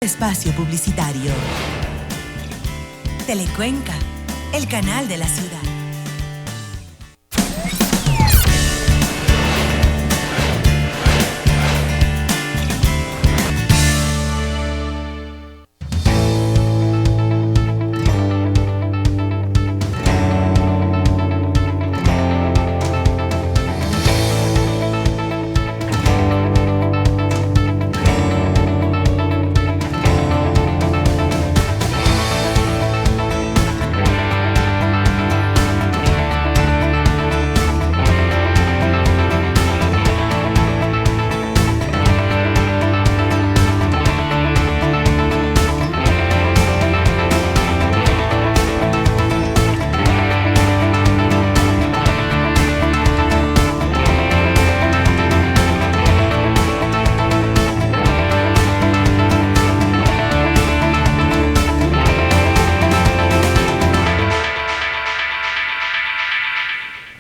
Espacio publicitario. Telecuenca, el canal de la ciudad.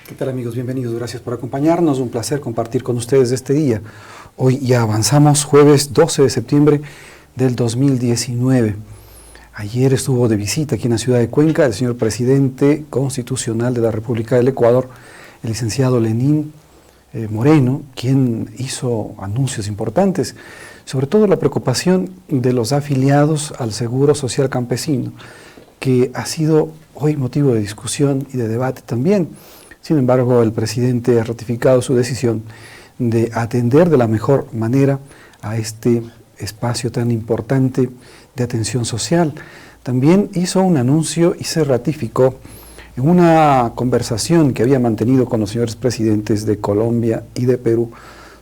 ¿Qué tal, amigos? Bienvenidos, gracias por acompañarnos, un placer compartir con ustedes este día. Hoy ya avanzamos, jueves 12 de septiembre del 2019. Ayer estuvo de visita aquí en la ciudad de Cuenca el señor presidente constitucional de la República del Ecuador, el licenciado Lenín Moreno, quien hizo anuncios importantes, sobre todo la preocupación de los afiliados al Seguro Social Campesino, que ha sido hoy motivo de discusión y de debate también. Sin embargo, el presidente ha ratificado su decisión de atender de la mejor manera a este espacio tan importante de atención social. También hizo un anuncio y se ratificó en una conversación que había mantenido con los señores presidentes de Colombia y de Perú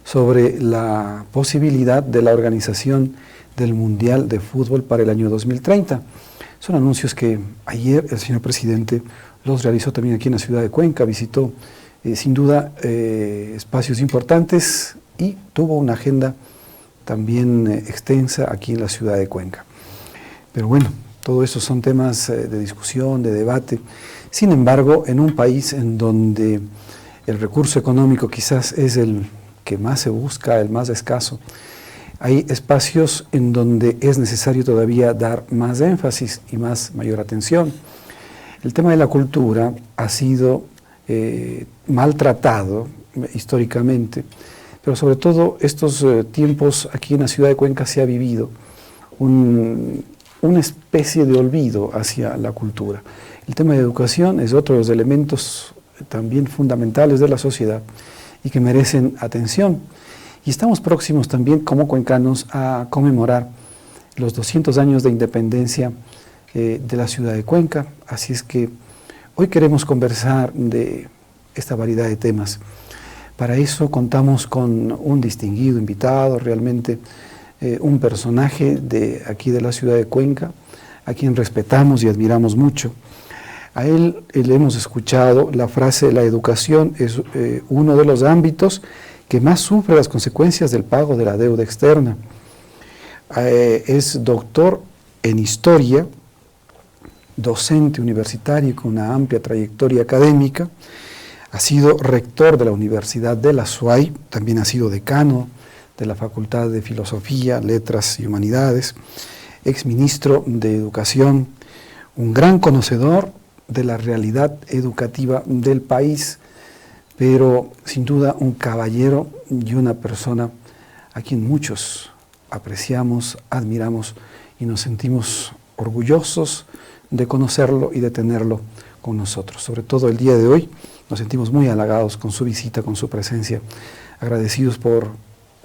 sobre la posibilidad de la organización del Mundial de Fútbol para el año 2030. Son anuncios que ayer el señor presidente los realizó también aquí en la ciudad de Cuenca, visitó sin duda espacios importantes y tuvo una agenda también extensa aquí en la ciudad de Cuenca. Pero bueno, todo eso son temas de discusión, de debate. Sin embargo, en un país en donde el recurso económico quizás es el que más se busca, el más escaso, hay espacios en donde es necesario todavía dar más énfasis y mayor atención. El tema de la cultura ha sido maltratado históricamente, pero sobre todo estos tiempos aquí en la ciudad de Cuenca se ha vivido una especie de olvido hacia la cultura. El tema de educación es otro de los elementos también fundamentales de la sociedad y que merecen atención. Y estamos próximos también como cuencanos a conmemorar los 200 años de independencia de la ciudad de Cuenca, así es que hoy queremos conversar de esta variedad de temas. Para eso contamos con un distinguido invitado, realmente un personaje de aquí de la ciudad de Cuenca, a quien respetamos y admiramos mucho. A él le hemos escuchado la frase: la educación es uno de los ámbitos que más sufre las consecuencias del pago de la deuda externa. Es doctor en historia, docente universitario con una amplia trayectoria académica, ha sido rector de la Universidad de la SUAY, también ha sido decano de la Facultad de Filosofía, Letras y Humanidades, exministro de Educación, un gran conocedor de la realidad educativa del país, pero sin duda un caballero y una persona a quien muchos apreciamos, admiramos y nos sentimos orgullosos de conocerlo y de tenerlo con nosotros. Sobre todo el día de hoy nos sentimos muy halagados con su visita, con su presencia, agradecidos por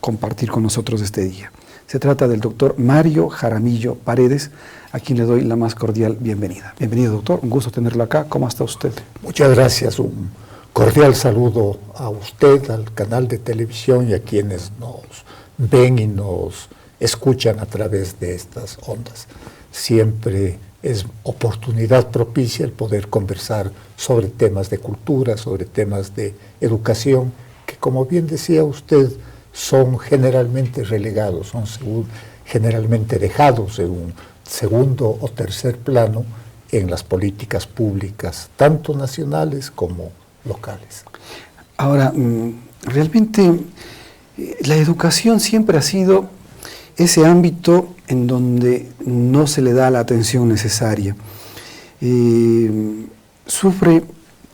compartir con nosotros este día. Se trata del doctor Mario Jaramillo Paredes, a quien le doy la más cordial bienvenida. Bienvenido, doctor, un gusto tenerlo acá. ¿Cómo está usted? Muchas gracias, un cordial saludo a usted, al canal de televisión y a quienes nos ven y nos escuchan a través de estas ondas. Siempre es oportunidad propicia el poder conversar sobre temas de cultura, sobre temas de educación, que como bien decía usted, son generalmente relegados, son generalmente dejados en un segundo o tercer plano en las políticas públicas, tanto nacionales como locales. Ahora, realmente la educación siempre ha sido ese ámbito en donde no se le da la atención necesaria. Sufre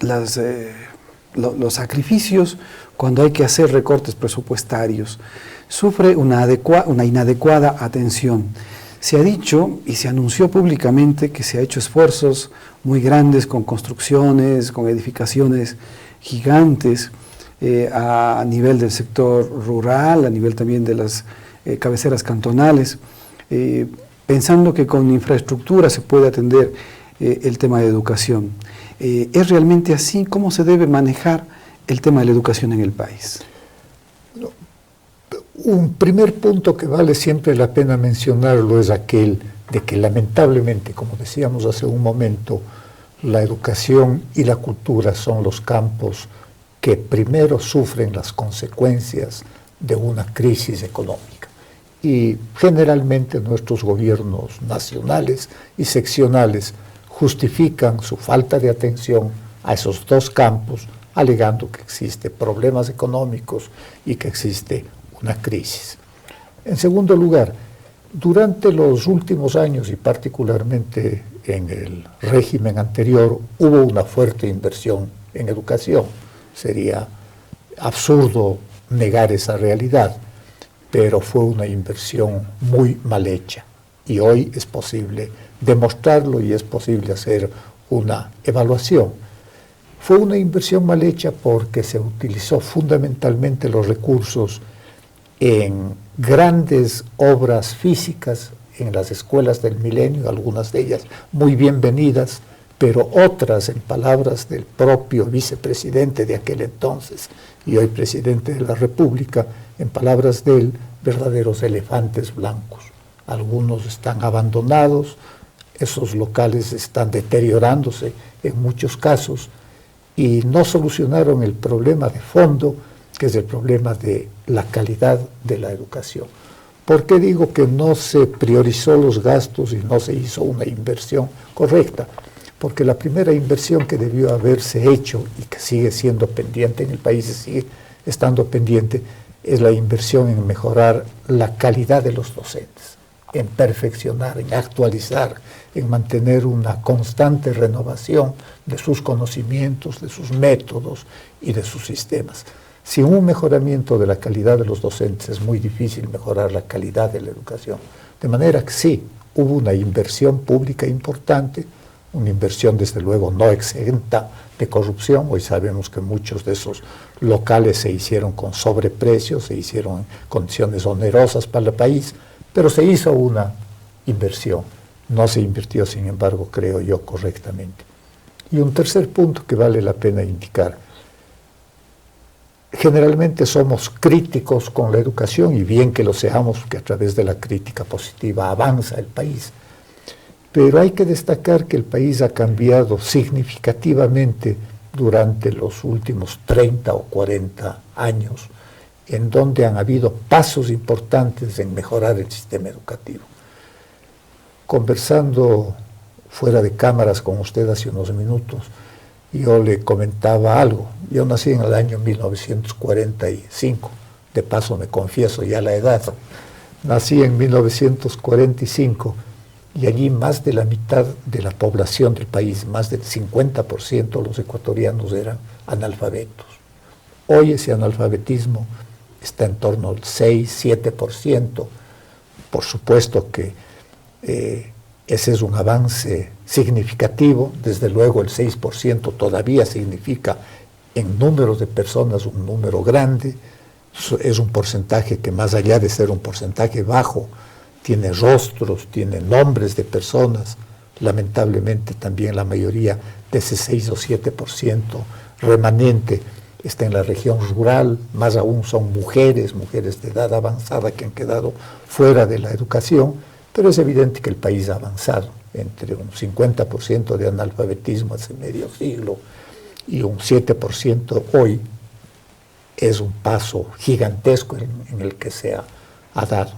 los sacrificios cuando hay que hacer recortes presupuestarios, sufre una inadecuada atención. Se ha dicho y se anunció públicamente que se ha hecho esfuerzos muy grandes con construcciones, con edificaciones gigantes a nivel del sector rural, a nivel también de las cabeceras cantonales, pensando que con infraestructura se puede atender el tema de educación. ¿Es realmente así? ¿Cómo se debe manejar el tema de la educación en el país? Un primer punto que vale siempre la pena mencionarlo es aquel de que lamentablemente, como decíamos hace un momento, la educación y la cultura son los campos que primero sufren las consecuencias de una crisis económica. Y generalmente nuestros gobiernos nacionales y seccionales justifican su falta de atención a esos dos campos, alegando que existen problemas económicos y que existe una crisis. En segundo lugar, durante los últimos años y particularmente en el régimen anterior hubo una fuerte inversión en educación. Sería absurdo negar esa realidad, pero fue una inversión muy mal hecha y hoy es posible demostrarlo y es posible hacer una evaluación. Fue una inversión mal hecha porque se utilizó fundamentalmente los recursos en grandes obras físicas en las escuelas del milenio, algunas de ellas muy bienvenidas, pero otras, en palabras del propio vicepresidente de aquel entonces y hoy presidente de la República, en palabras de él, verdaderos elefantes blancos. Algunos están abandonados, esos locales están deteriorándose en muchos casos y no solucionaron el problema de fondo, que es el problema de la calidad de la educación. ¿Por qué digo que no se priorizó los gastos y no se hizo una inversión correcta? Porque la primera inversión que debió haberse hecho y que sigue siendo pendiente en el país y sigue estando pendiente es la inversión en mejorar la calidad de los docentes, en perfeccionar, en actualizar, en mantener una constante renovación de sus conocimientos, de sus métodos y de sus sistemas. Sin un mejoramiento de la calidad de los docentes es muy difícil mejorar la calidad de la educación. De manera que sí, hubo una inversión pública importante, una inversión desde luego no exenta de corrupción. Hoy sabemos que muchos de esos locales se hicieron con sobreprecios, se hicieron en condiciones onerosas para el país, pero se hizo una inversión. No se invirtió, sin embargo, creo yo, correctamente. Y un tercer punto que vale la pena indicar. Generalmente somos críticos con la educación y bien que lo seamos, que a través de la crítica positiva avanza el país. Pero hay que destacar que el país ha cambiado significativamente durante los últimos 30 o 40 años, en donde han habido pasos importantes en mejorar el sistema educativo. Conversando fuera de cámaras con usted hace unos minutos, yo le comentaba algo. Yo nací en el año 1945, de paso me confieso ya la edad. Nací en 1945 y allí más de la mitad de la población del país, más del 50% de los ecuatorianos eran analfabetos. Hoy ese analfabetismo está en torno al 6-7%. Por supuesto que ese es un avance significativo. Desde luego el 6% todavía significa en números de personas un número grande. Es un porcentaje que más allá de ser un porcentaje bajo, tiene rostros, tiene nombres de personas. Lamentablemente también la mayoría de ese 6 o 7% remanente está en la región rural, más aún son mujeres de edad avanzada que han quedado fuera de la educación, pero es evidente que el país ha avanzado entre un 50% de analfabetismo hace medio siglo y un 7% hoy. Es un paso gigantesco en el que se ha dado.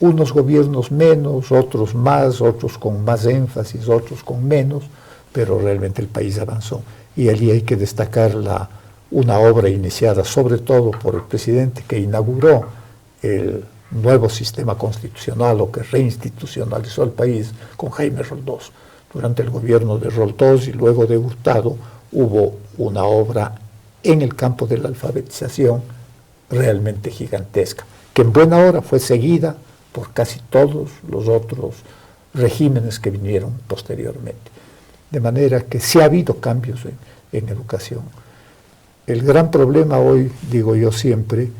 Unos gobiernos menos, otros más, otros con más énfasis, otros con menos, pero realmente el país avanzó. Y allí hay que destacar una obra iniciada sobre todo por el presidente que inauguró el nuevo sistema constitucional o que reinstitucionalizó el país con Jaime Roldós. Durante el gobierno de Roldós y luego de Hurtado hubo una obra en el campo de la alfabetización realmente gigantesca, que en buena hora fue seguida por casi todos los otros regímenes que vinieron posteriormente. De manera que sí ha habido cambios en educación. El gran problema hoy, digo yo siempre,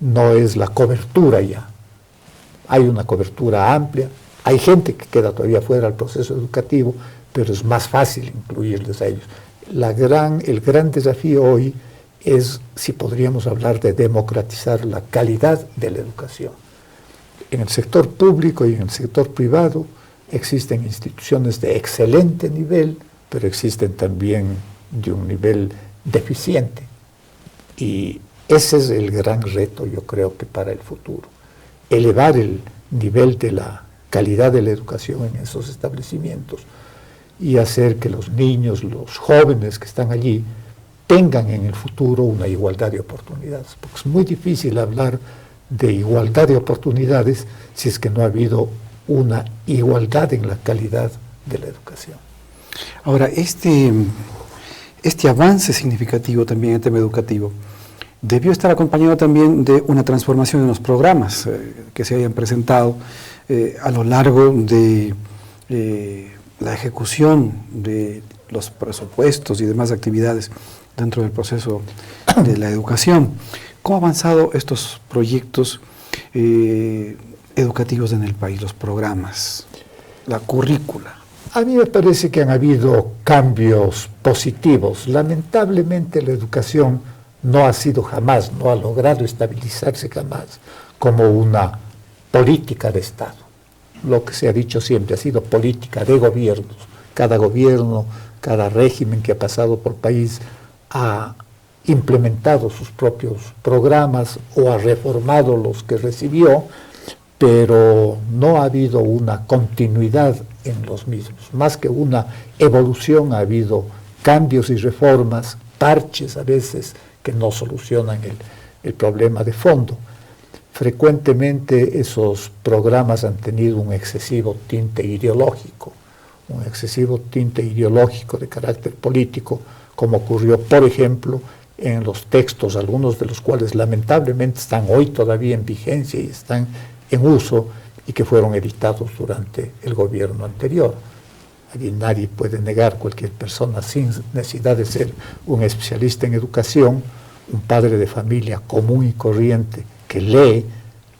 no es la cobertura ya. Hay una cobertura amplia, hay gente que queda todavía fuera del proceso educativo, pero es más fácil incluirles a ellos. El gran desafío hoy es si podríamos hablar de democratizar la calidad de la educación. En el sector público y en el sector privado existen instituciones de excelente nivel, pero existen también de un nivel deficiente. Y ese es el gran reto, yo creo que para el futuro. Elevar el nivel de la calidad de la educación en esos establecimientos y hacer que los niños, los jóvenes que están allí, tengan en el futuro una igualdad de oportunidades. Porque es muy difícil hablar de igualdad de oportunidades si es que no ha habido una igualdad en la calidad de la educación. Ahora, este avance significativo también en el tema educativo debió estar acompañado también de una transformación en los programas que se hayan presentado a lo largo de la ejecución de los presupuestos y demás actividades dentro del proceso de la educación. ¿Cómo han avanzado estos proyectos educativos en el país, los programas, la currícula? A mí me parece que han habido cambios positivos. Lamentablemente la educación no ha sido jamás, no ha logrado estabilizarse jamás como una política de Estado. Lo que se ha dicho siempre ha sido política de gobiernos. Cada gobierno, cada régimen que ha pasado por el país ha implementado sus propios programas o ha reformado los que recibió, pero no ha habido una continuidad en los mismos. Más que una evolución, ha habido cambios y reformas, parches a veces que no solucionan el problema de fondo. Frecuentemente esos programas han tenido un excesivo tinte ideológico de carácter político, como ocurrió, por ejemplo, en los textos, algunos de los cuales lamentablemente están hoy todavía en vigencia y están en uso y que fueron editados durante el gobierno anterior. Allí nadie puede negar, cualquier persona sin necesidad de ser un especialista en educación, un padre de familia común y corriente que lee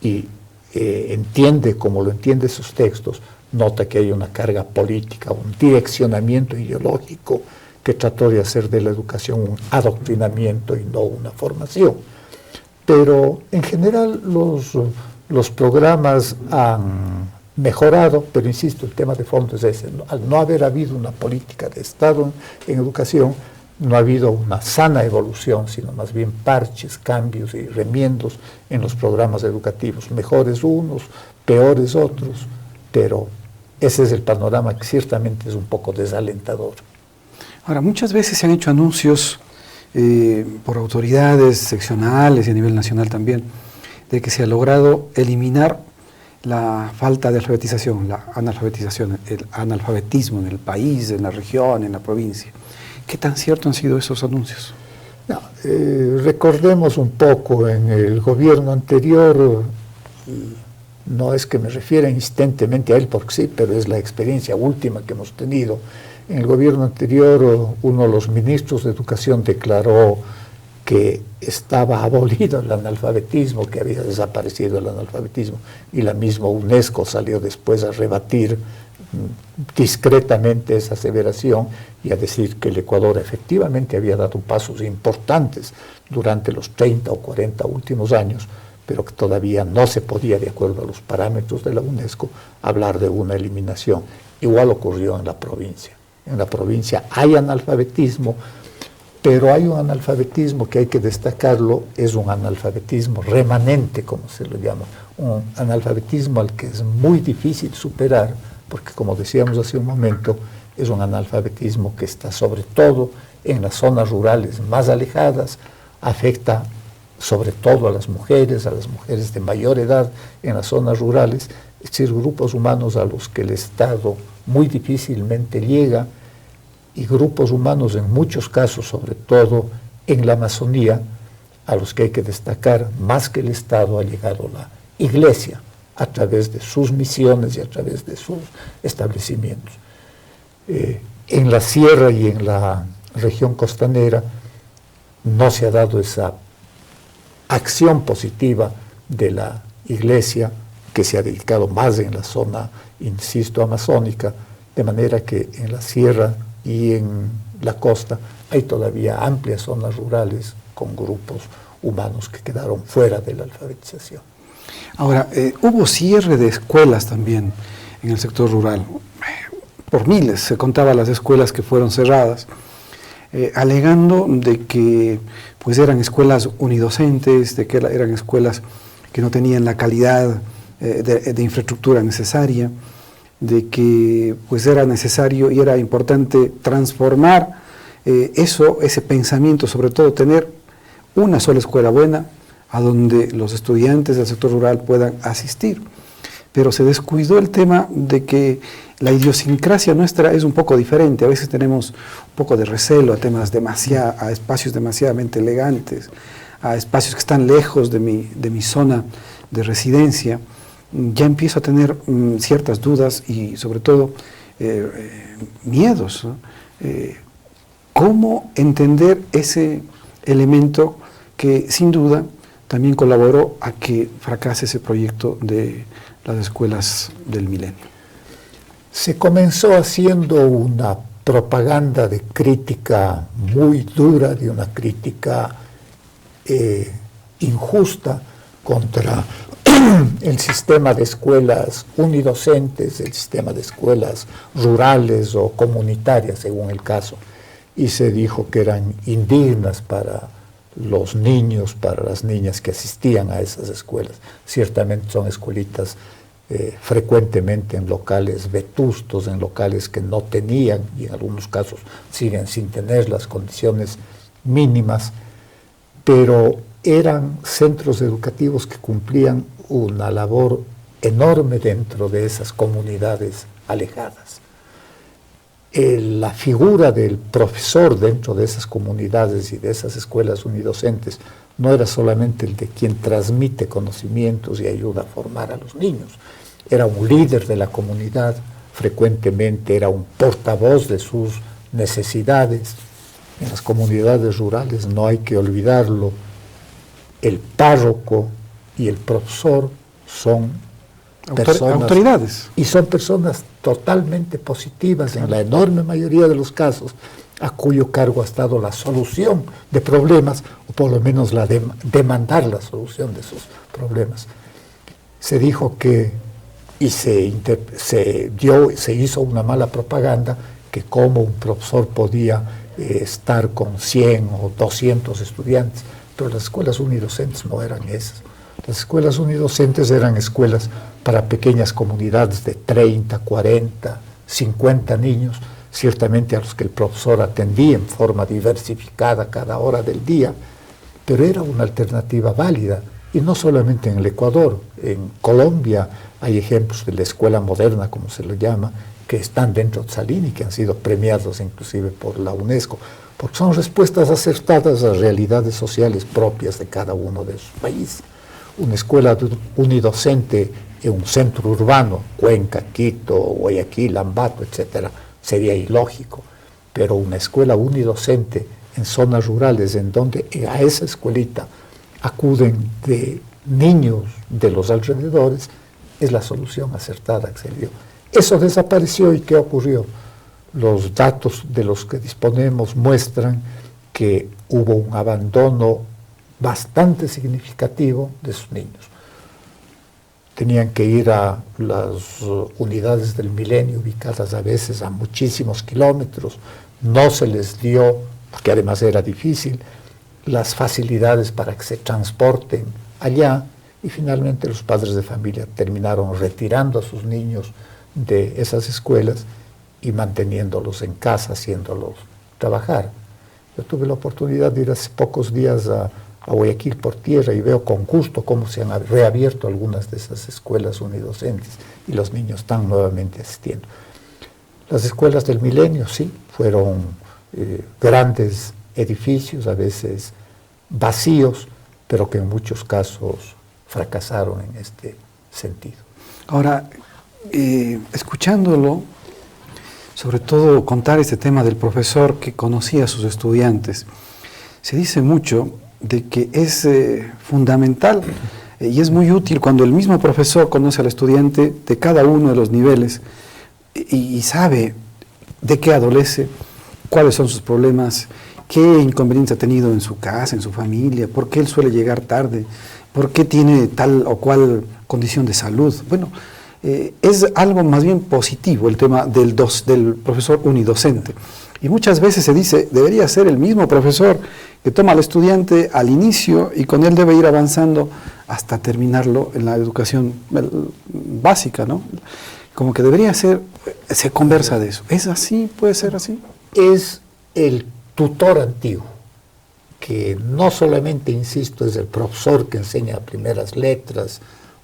y entiende como lo entiende esos textos, nota que hay una carga política, un direccionamiento ideológico que trató de hacer de la educación un adoctrinamiento y no una formación. Pero en general los programas han mejorado, pero insisto, el tema de fondo es ese. Al no haber habido una política de Estado en educación, no ha habido una sana evolución, sino más bien parches, cambios y remiendos en los programas educativos, mejores unos, peores otros, pero ese es el panorama que ciertamente es un poco desalentador. Ahora, muchas veces se han hecho anuncios por autoridades seccionales y a nivel nacional también, de que se ha logrado eliminar la falta de alfabetización, el analfabetismo en el país, en la región, en la provincia. ¿Qué tan ciertos han sido esos anuncios? No, recordemos un poco, en el gobierno anterior, no es que me refiera insistentemente a él porque sí, pero es la experiencia última que hemos tenido. En el gobierno anterior, uno de los ministros de Educación declaró que estaba abolido el analfabetismo, que había desaparecido el analfabetismo, y la misma UNESCO salió después a rebatir discretamente esa aseveración y a decir que el Ecuador efectivamente había dado pasos importantes durante los 30 o 40 últimos años, pero que todavía no se podía, de acuerdo a los parámetros de la UNESCO, hablar de una eliminación. Igual ocurrió en la provincia. En la provincia hay analfabetismo, pero hay un analfabetismo que hay que destacarlo, es un analfabetismo remanente, como se lo llama, un analfabetismo al que es muy difícil superar, porque como decíamos hace un momento, es un analfabetismo que está sobre todo en las zonas rurales más alejadas, afecta sobre todo a las mujeres de mayor edad en las zonas rurales, es decir, grupos humanos a los que el Estado muy difícilmente llega, y grupos humanos en muchos casos, sobre todo en la Amazonía, a los que hay que destacar, más que el Estado ha llegado la Iglesia a través de sus misiones y a través de sus establecimientos. En la sierra y en la región costanera no se ha dado esa acción positiva de la Iglesia, que se ha dedicado más en la zona, insisto, amazónica, de manera que en la sierra y en la costa hay todavía amplias zonas rurales con grupos humanos que quedaron fuera de la alfabetización. Ahora, hubo cierre de escuelas también en el sector rural. Por miles se contaba las escuelas que fueron cerradas, alegando de que pues eran escuelas unidocentes, de que eran escuelas que no tenían la calidad de infraestructura necesaria, de que pues era necesario y era importante transformar ese pensamiento, sobre todo tener una sola escuela buena a donde los estudiantes del sector rural puedan asistir. Pero se descuidó el tema de que la idiosincrasia nuestra es un poco diferente. A veces tenemos un poco de recelo a temas a espacios demasiadamente elegantes, a espacios que están lejos de mi zona de residencia. Ya empiezo a tener ciertas dudas y sobre todo miedos, ¿no? ¿Cómo entender ese elemento que sin duda también colaboró a que fracase ese proyecto de las escuelas del milenio? Se comenzó haciendo una propaganda de crítica muy dura, de una crítica injusta contra el sistema de escuelas unidocentes, el sistema de escuelas rurales o comunitarias, según el caso, y se dijo que eran indignas para los niños, para las niñas que asistían a esas escuelas. Ciertamente son escuelitas frecuentemente en locales vetustos, en locales que no tenían, y en algunos casos siguen sin tener las condiciones mínimas, pero eran centros educativos que cumplían una labor enorme dentro de esas comunidades alejadas. La figura del profesor dentro de esas comunidades y de esas escuelas unidocentes no era solamente el de quien transmite conocimientos y ayuda a formar a los niños, era un líder de la comunidad, frecuentemente era un portavoz de sus necesidades. En las comunidades rurales, no hay que olvidarlo, el párroco y el profesor son personas, autoridades. Y son personas totalmente positivas en la enorme mayoría de los casos, a cuyo cargo ha estado la solución de problemas, o por lo menos la de demandar la solución de esos problemas. Se dijo que, y se hizo una mala propaganda, que como un profesor podía estar con 100 o 200 estudiantes, pero las escuelas unidocentes no eran esas. Las escuelas unidocentes eran escuelas para pequeñas comunidades de 30, 40, 50 niños, ciertamente a los que el profesor atendía en forma diversificada cada hora del día, pero era una alternativa válida, y no solamente en el Ecuador. En Colombia hay ejemplos de la escuela moderna, como se lo llama, que están dentro de Salín y que han sido premiados inclusive por la UNESCO, porque son respuestas acertadas a realidades sociales propias de cada uno de sus países. Una escuela unidocente en un centro urbano, Cuenca, Quito, Guayaquil, Ambato, etcétera, sería ilógico, pero una escuela unidocente en zonas rurales, en donde a esa escuelita acuden de niños de los alrededores, es la solución acertada que se dio. Eso desapareció, ¿y qué ocurrió? Los datos de los que disponemos muestran que hubo un abandono bastante significativo de sus niños. Tenían que ir a las unidades del milenio, ubicadas a veces a muchísimos kilómetros, no se les dio, porque además era difícil, las facilidades para que se transporten allá, y finalmente los padres de familia terminaron retirando a sus niños de esas escuelas y manteniéndolos en casa, haciéndolos trabajar. Yo tuve la oportunidad de ir hace pocos días a a Guayaquil por tierra y veo con gusto cómo se han reabierto algunas de esas escuelas unidocentes y los niños están nuevamente asistiendo. Las escuelas del milenio, sí, fueron grandes edificios, a veces vacíos, pero que en muchos casos fracasaron en este sentido. Ahora, escuchándolo, sobre todo contar este tema del profesor que conocía a sus estudiantes, se dice mucho de que es fundamental y es muy útil cuando el mismo profesor conoce al estudiante de cada uno de los niveles y sabe de qué adolece, cuáles son sus problemas, qué inconvenientes ha tenido en su casa, en su familia, por qué él suele llegar tarde, por qué tiene tal o cual condición de salud. Bueno, es algo más bien positivo el tema del profesor unidocente. Y muchas veces se dice, debería ser el mismo profesor que toma al estudiante al inicio y con él debe ir avanzando hasta terminarlo en la educación básica, ¿no? Como que debería ser, se conversa de eso. ¿Es así? ¿Puede ser así? Es el tutor antiguo, que no solamente, insisto, es el profesor que enseña primeras letras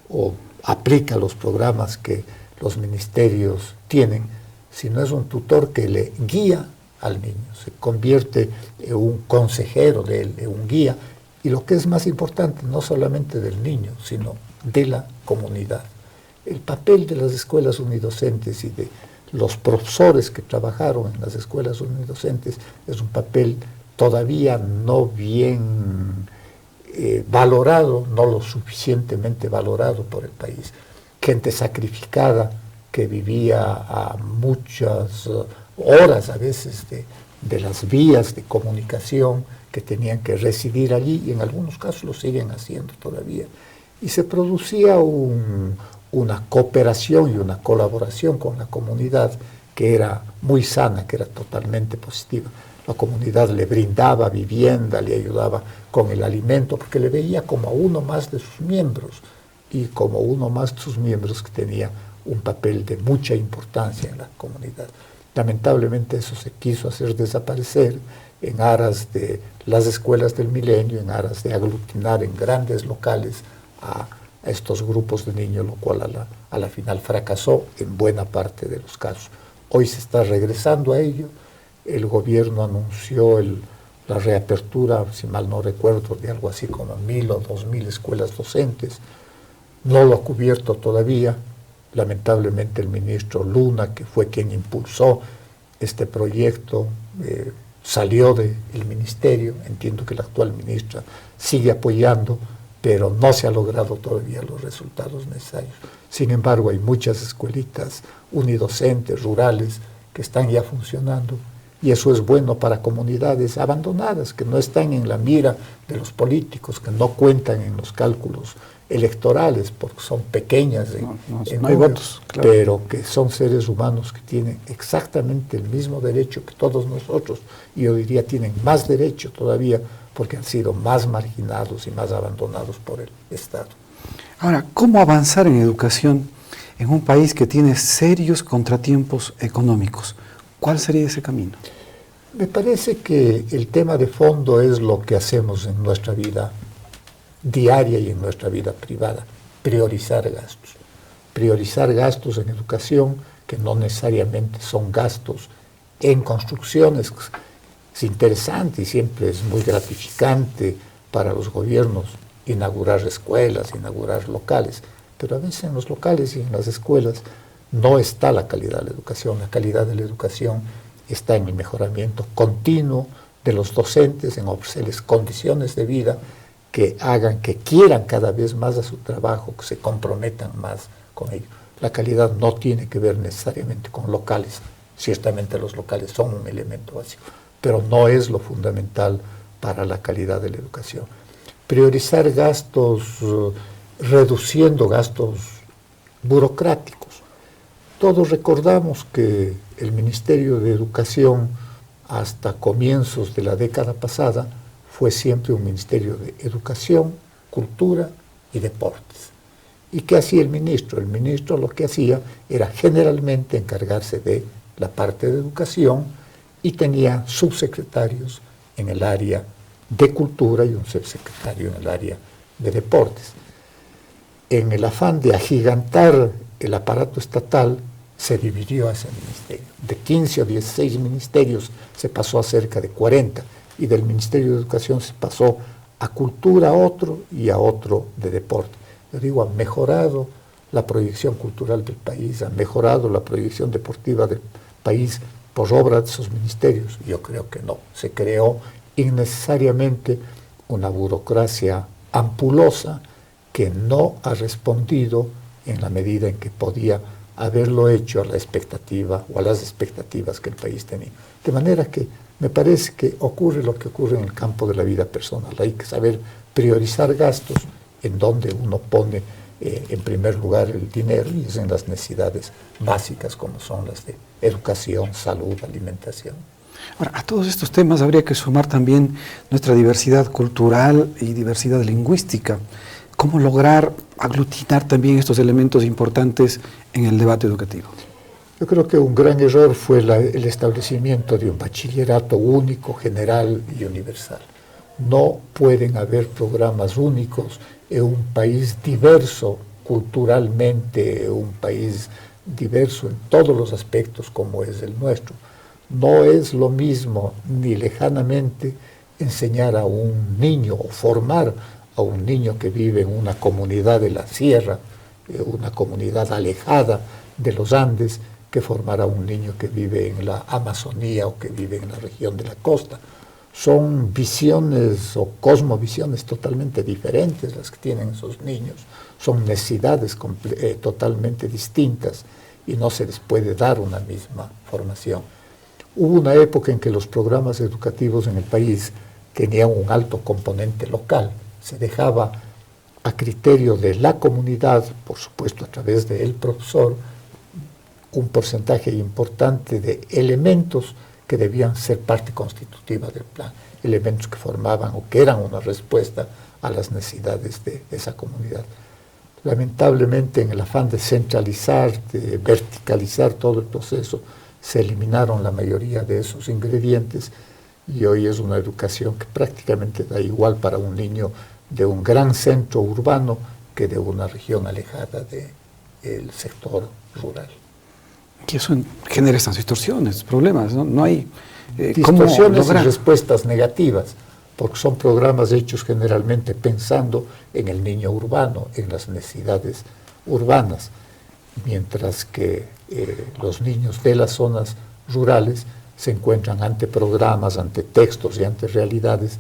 o aplica los programas que los ministerios tienen, sino es un tutor que le guía al niño, se convierte en un consejero de él, en un guía, y lo que es más importante, no solamente del niño, sino de la comunidad. El papel de las escuelas unidocentes y de los profesores que trabajaron en las escuelas unidocentes es un papel todavía no bien valorado, no lo suficientemente valorado por el país. Gente sacrificada que vivía a muchas horas a veces de las vías de comunicación, que tenían que residir allí y en algunos casos lo siguen haciendo todavía. Y se producía una cooperación y una colaboración con la comunidad que era muy sana, que era totalmente positiva. La comunidad le brindaba vivienda, le ayudaba con el alimento, porque le veía como a uno más de sus miembros y como uno más de sus miembros que tenía un papel de mucha importancia en la comunidad. Lamentablemente eso se quiso hacer desaparecer en aras de las escuelas del milenio, en aras de aglutinar en grandes locales a estos grupos de niños, lo cual a la final fracasó en buena parte de los casos. Hoy se está regresando a ello. El gobierno anunció la reapertura, si mal no recuerdo, de algo así como 1.000 o 2.000 escuelas docentes. No lo ha cubierto todavía. Lamentablemente el ministro Luna, que fue quien impulsó este proyecto, salió del ministerio. Entiendo que la actual ministra sigue apoyando, pero no se ha logrado todavía los resultados necesarios. Sin embargo, hay muchas escuelitas unidocentes, rurales, que están ya funcionando, y eso es bueno para comunidades abandonadas, que no están en la mira de los políticos, que no cuentan en los cálculos electorales, porque son pequeñas no hay votos, claro. Pero que son seres humanos que tienen exactamente el mismo derecho que todos nosotros, y yo diría tienen más derecho todavía, porque han sido más marginados y más abandonados por el Estado. Ahora, ¿cómo avanzar en educación en un país que tiene serios contratiempos económicos? ¿Cuál sería ese camino? Me parece que el tema de fondo es lo que hacemos en nuestra vida diaria y en nuestra vida privada: priorizar gastos. Priorizar gastos en educación, que no necesariamente son gastos en construcciones. Es interesante y siempre es muy gratificante para los gobiernos inaugurar escuelas, inaugurar locales, pero a veces en los locales y en las escuelas no está la calidad de la educación. La calidad de la educación está en el mejoramiento continuo de los docentes, en ofrecerles condiciones de vida que hagan, que quieran cada vez más a su trabajo, que se comprometan más con ello. La calidad no tiene que ver necesariamente con locales. Ciertamente los locales son un elemento básico, pero no es lo fundamental para la calidad de la educación. Priorizar gastos, reduciendo gastos burocráticos. Todos recordamos que el Ministerio de Educación, hasta comienzos de la década pasada, fue siempre un ministerio de educación, cultura y deportes. ¿Y qué hacía el ministro? El ministro lo que hacía era generalmente encargarse de la parte de educación y tenía subsecretarios en el área de cultura y un subsecretario en el área de deportes. En el afán de agigantar el aparato estatal, se dividió ese ministerio. De 15 o 16 ministerios se pasó a cerca de 40, y del Ministerio de Educación se pasó a cultura otro y a otro de deporte. Yo digo, ha mejorado la proyección cultural del país, ha mejorado la proyección deportiva del país por obra de esos ministerios. Yo creo que no. Se creó innecesariamente una burocracia ampulosa que no ha respondido en la medida en que podía haberlo hecho a la expectativa o a las expectativas que el país tenía. De manera que me parece que ocurre lo que ocurre en el campo de la vida personal. Hay que saber priorizar gastos en donde uno pone en primer lugar el dinero, y es en las necesidades básicas como son las de educación, salud, alimentación. Ahora, a todos estos temas habría que sumar también nuestra diversidad cultural y diversidad lingüística. ¿Cómo lograr aglutinar también estos elementos importantes en el debate educativo? Yo creo que un gran error fue el establecimiento de un bachillerato único, general y universal. No pueden haber programas únicos en un país diverso culturalmente, un país diverso en todos los aspectos como es el nuestro. No es lo mismo ni lejanamente enseñar a un niño o formar a un niño que vive en una comunidad de la sierra, una comunidad alejada de los Andes, que formar a un niño que vive en la Amazonía o que vive en la región de la costa. Son visiones o cosmovisiones totalmente diferentes las que tienen esos niños. Son necesidades totalmente distintas y no se les puede dar una misma formación. Hubo una época en que los programas educativos en el país tenían un alto componente local. Se dejaba a criterio de la comunidad, por supuesto a través del profesor, un porcentaje importante de elementos que debían ser parte constitutiva del plan, elementos que formaban o que eran una respuesta a las necesidades de esa comunidad. Lamentablemente, en el afán de centralizar, de verticalizar todo el proceso, se eliminaron la mayoría de esos ingredientes, y hoy es una educación que prácticamente da igual para un niño de un gran centro urbano que de una región alejada del sector rural. Y eso genera estas distorsiones, problemas, ¿no? No hay distorsiones y respuestas negativas, porque son programas hechos generalmente pensando en el niño urbano, en las necesidades urbanas, mientras que los niños de las zonas rurales se encuentran ante programas, ante textos y ante realidades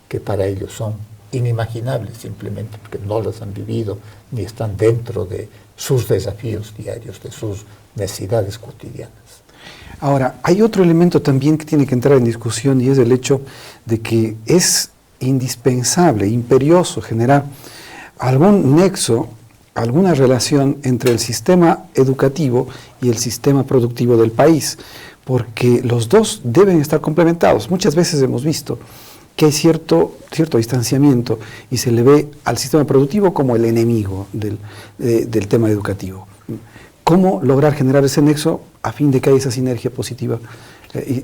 que para ellos son inimaginables, simplemente porque no las han vivido ni están dentro de sus desafíos diarios, de sus necesidades cotidianas. Ahora, hay otro elemento también que tiene que entrar en discusión, y es el hecho de que es indispensable, imperioso generar algún nexo, alguna relación entre el sistema educativo y el sistema productivo del país, porque los dos deben estar complementados. Muchas veces hemos visto que hay cierto distanciamiento y se le ve al sistema productivo como el enemigo del tema educativo. ¿Cómo lograr generar ese nexo a fin de que haya esa sinergia positiva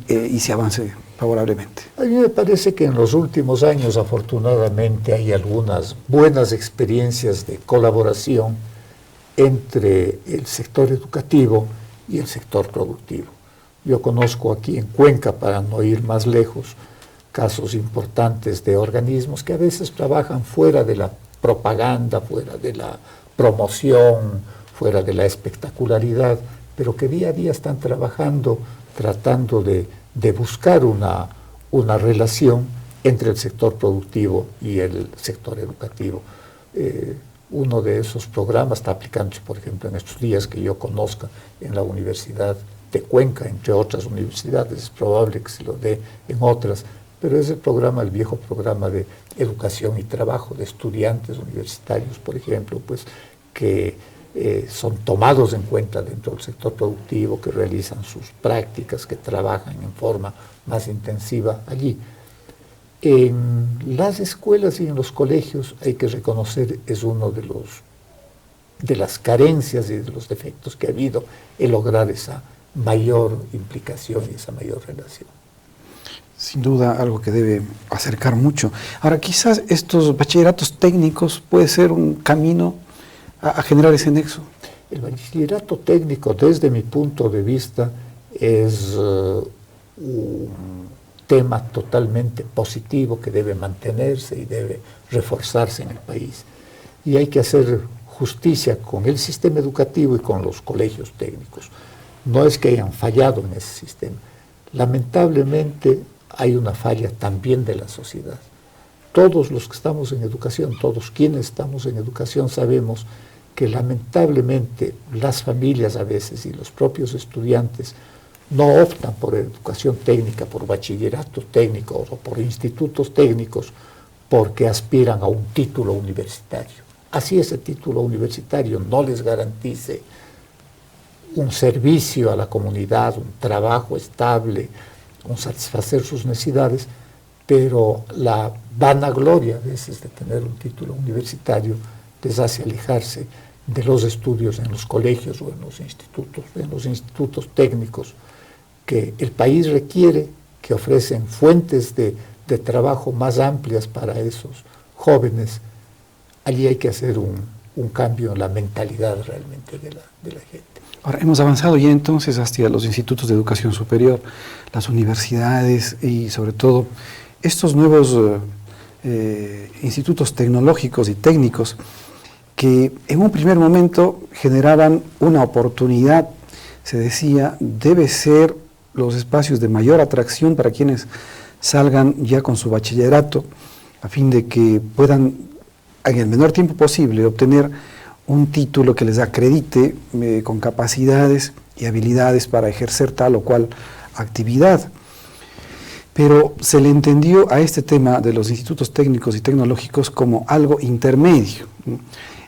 y se avance favorablemente? A mí me parece que en los últimos años, afortunadamente, hay algunas buenas experiencias de colaboración entre el sector educativo y el sector productivo. Yo conozco aquí en Cuenca, para no ir más lejos, casos importantes de organismos que a veces trabajan fuera de la propaganda, fuera de la promoción, fuera de la espectacularidad, pero que día a día están trabajando, tratando de buscar una relación entre el sector productivo y el sector educativo. Uno de esos programas está aplicándose, por ejemplo, en estos días que yo conozca en la Universidad de Cuenca, entre otras universidades, es probable que se lo dé en otras, pero es el viejo programa de educación y trabajo de estudiantes universitarios, por ejemplo, pues que son tomados en cuenta dentro del sector productivo, que realizan sus prácticas, que trabajan en forma más intensiva allí. En las escuelas y en los colegios, hay que reconocer, es uno de las carencias y de los defectos que ha habido en lograr esa mayor implicación y esa mayor relación. Sin duda, algo que debe acercar mucho. Ahora, quizás estos bachilleratos técnicos puede ser un camino a generar ese nexo. El bachillerato técnico, desde mi punto de vista, es un tema totalmente positivo que debe mantenerse y debe reforzarse en el país. Y hay que hacer justicia con el sistema educativo y con los colegios técnicos. No es que hayan fallado en ese sistema. Lamentablemente hay una falla también de la sociedad. Todos los que estamos en educación, todos quienes estamos en educación sabemos que lamentablemente las familias a veces y los propios estudiantes no optan por educación técnica, por bachilleratos técnicos o por institutos técnicos porque aspiran a un título universitario. Así ese título universitario no les garantice un servicio a la comunidad, un trabajo estable, un satisfacer sus necesidades, pero la vanagloria a veces de tener un título universitario les hace alejarse de los estudios en los colegios o en los institutos técnicos que el país requiere, que ofrecen fuentes de trabajo más amplias para esos jóvenes. Allí hay que hacer un cambio en la mentalidad realmente de la gente. Ahora, hemos avanzado ya entonces hacia los institutos de educación superior, las universidades y sobre todo estos nuevos institutos tecnológicos y técnicos que en un primer momento generaban una oportunidad, se decía, debe ser los espacios de mayor atracción para quienes salgan ya con su bachillerato, a fin de que puedan en el menor tiempo posible obtener un título que les acredite con capacidades y habilidades para ejercer tal o cual actividad. Pero se le entendió a este tema de los institutos técnicos y tecnológicos como algo intermedio.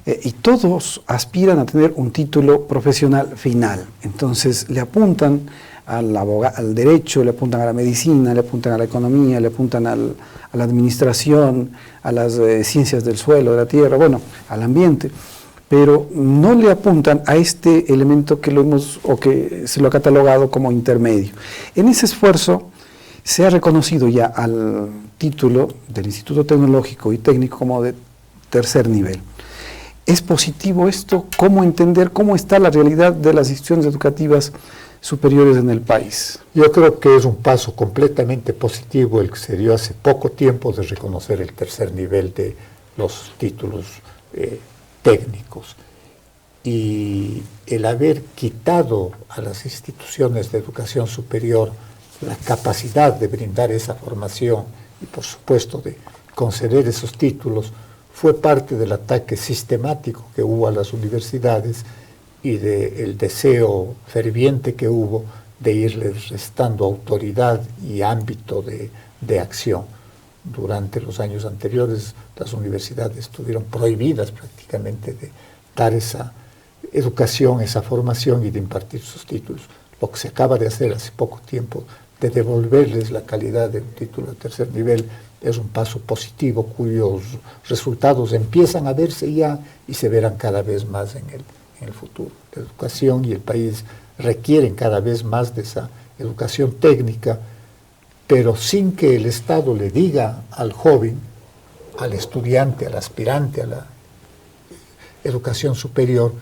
Y todos aspiran a tener un título profesional final. Entonces le apuntan al derecho, le apuntan a la medicina, le apuntan a la economía, le apuntan a la administración, a las ciencias del suelo, de la tierra, bueno, al ambiente, pero no le apuntan a este elemento que se lo ha catalogado como intermedio. En ese esfuerzo se ha reconocido ya al título del Instituto Tecnológico y Técnico como de tercer nivel. ¿Es positivo esto? ¿Cómo entender cómo está la realidad de las instituciones educativas superiores en el país? Yo creo que es un paso completamente positivo el que se dio hace poco tiempo de reconocer el tercer nivel de los títulos técnicos. Y el haber quitado a las instituciones de educación superior la capacidad de brindar esa formación y por supuesto de conceder esos títulos fue parte del ataque sistemático que hubo a las universidades y del deseo ferviente que hubo de irles restando autoridad y ámbito de acción. Durante los años anteriores las universidades estuvieron prohibidas prácticamente de dar esa educación, esa formación y de impartir sus títulos. Lo que se acaba de hacer hace poco tiempo de devolverles la calidad de un título de tercer nivel es un paso positivo cuyos resultados empiezan a verse ya y se verán cada vez más en el futuro. La educación y el país requieren cada vez más de esa educación técnica, pero sin que el Estado le diga al joven, al estudiante, al aspirante a la educación superior,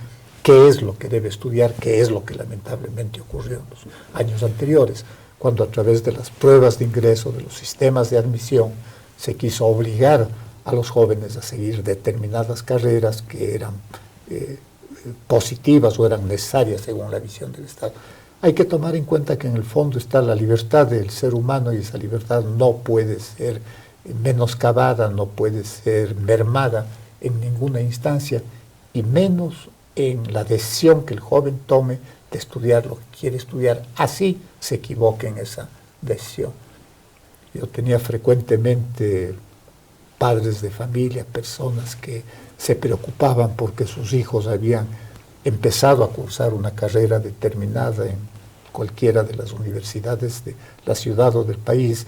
qué es lo que debe estudiar, qué es lo que lamentablemente ocurrió en los años anteriores, cuando a través de las pruebas de ingreso, de los sistemas de admisión, se quiso obligar a los jóvenes a seguir determinadas carreras que eran positivas o eran necesarias según la visión del Estado. Hay que tomar en cuenta que en el fondo está la libertad del ser humano y esa libertad no puede ser menoscabada, no puede ser mermada en ninguna instancia y menos en la decisión que el joven tome de estudiar lo que quiere estudiar, así se equivoque en esa decisión. Yo tenía frecuentemente padres de familia, personas que se preocupaban porque sus hijos habían empezado a cursar una carrera determinada en cualquiera de las universidades de la ciudad o del país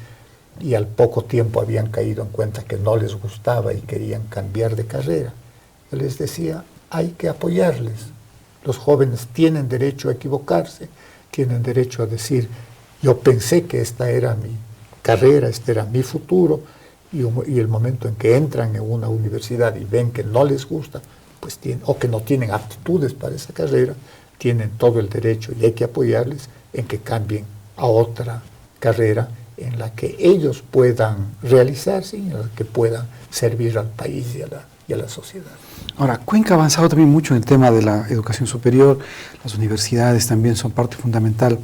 y al poco tiempo habían caído en cuenta que no les gustaba y querían cambiar de carrera. Yo les decía, hay que apoyarles. Los jóvenes tienen derecho a equivocarse, tienen derecho a decir, yo pensé que esta era carrera, este era mi futuro, y el momento en que entran en una universidad y ven que no les gusta, pues o que no tienen aptitudes para esa carrera, tienen todo el derecho y hay que apoyarles en que cambien a otra carrera en la que ellos puedan realizarse y en la que puedan servir al país y a la sociedad. Ahora, Cuenca ha avanzado también mucho en el tema de la educación superior. Las universidades también son parte fundamental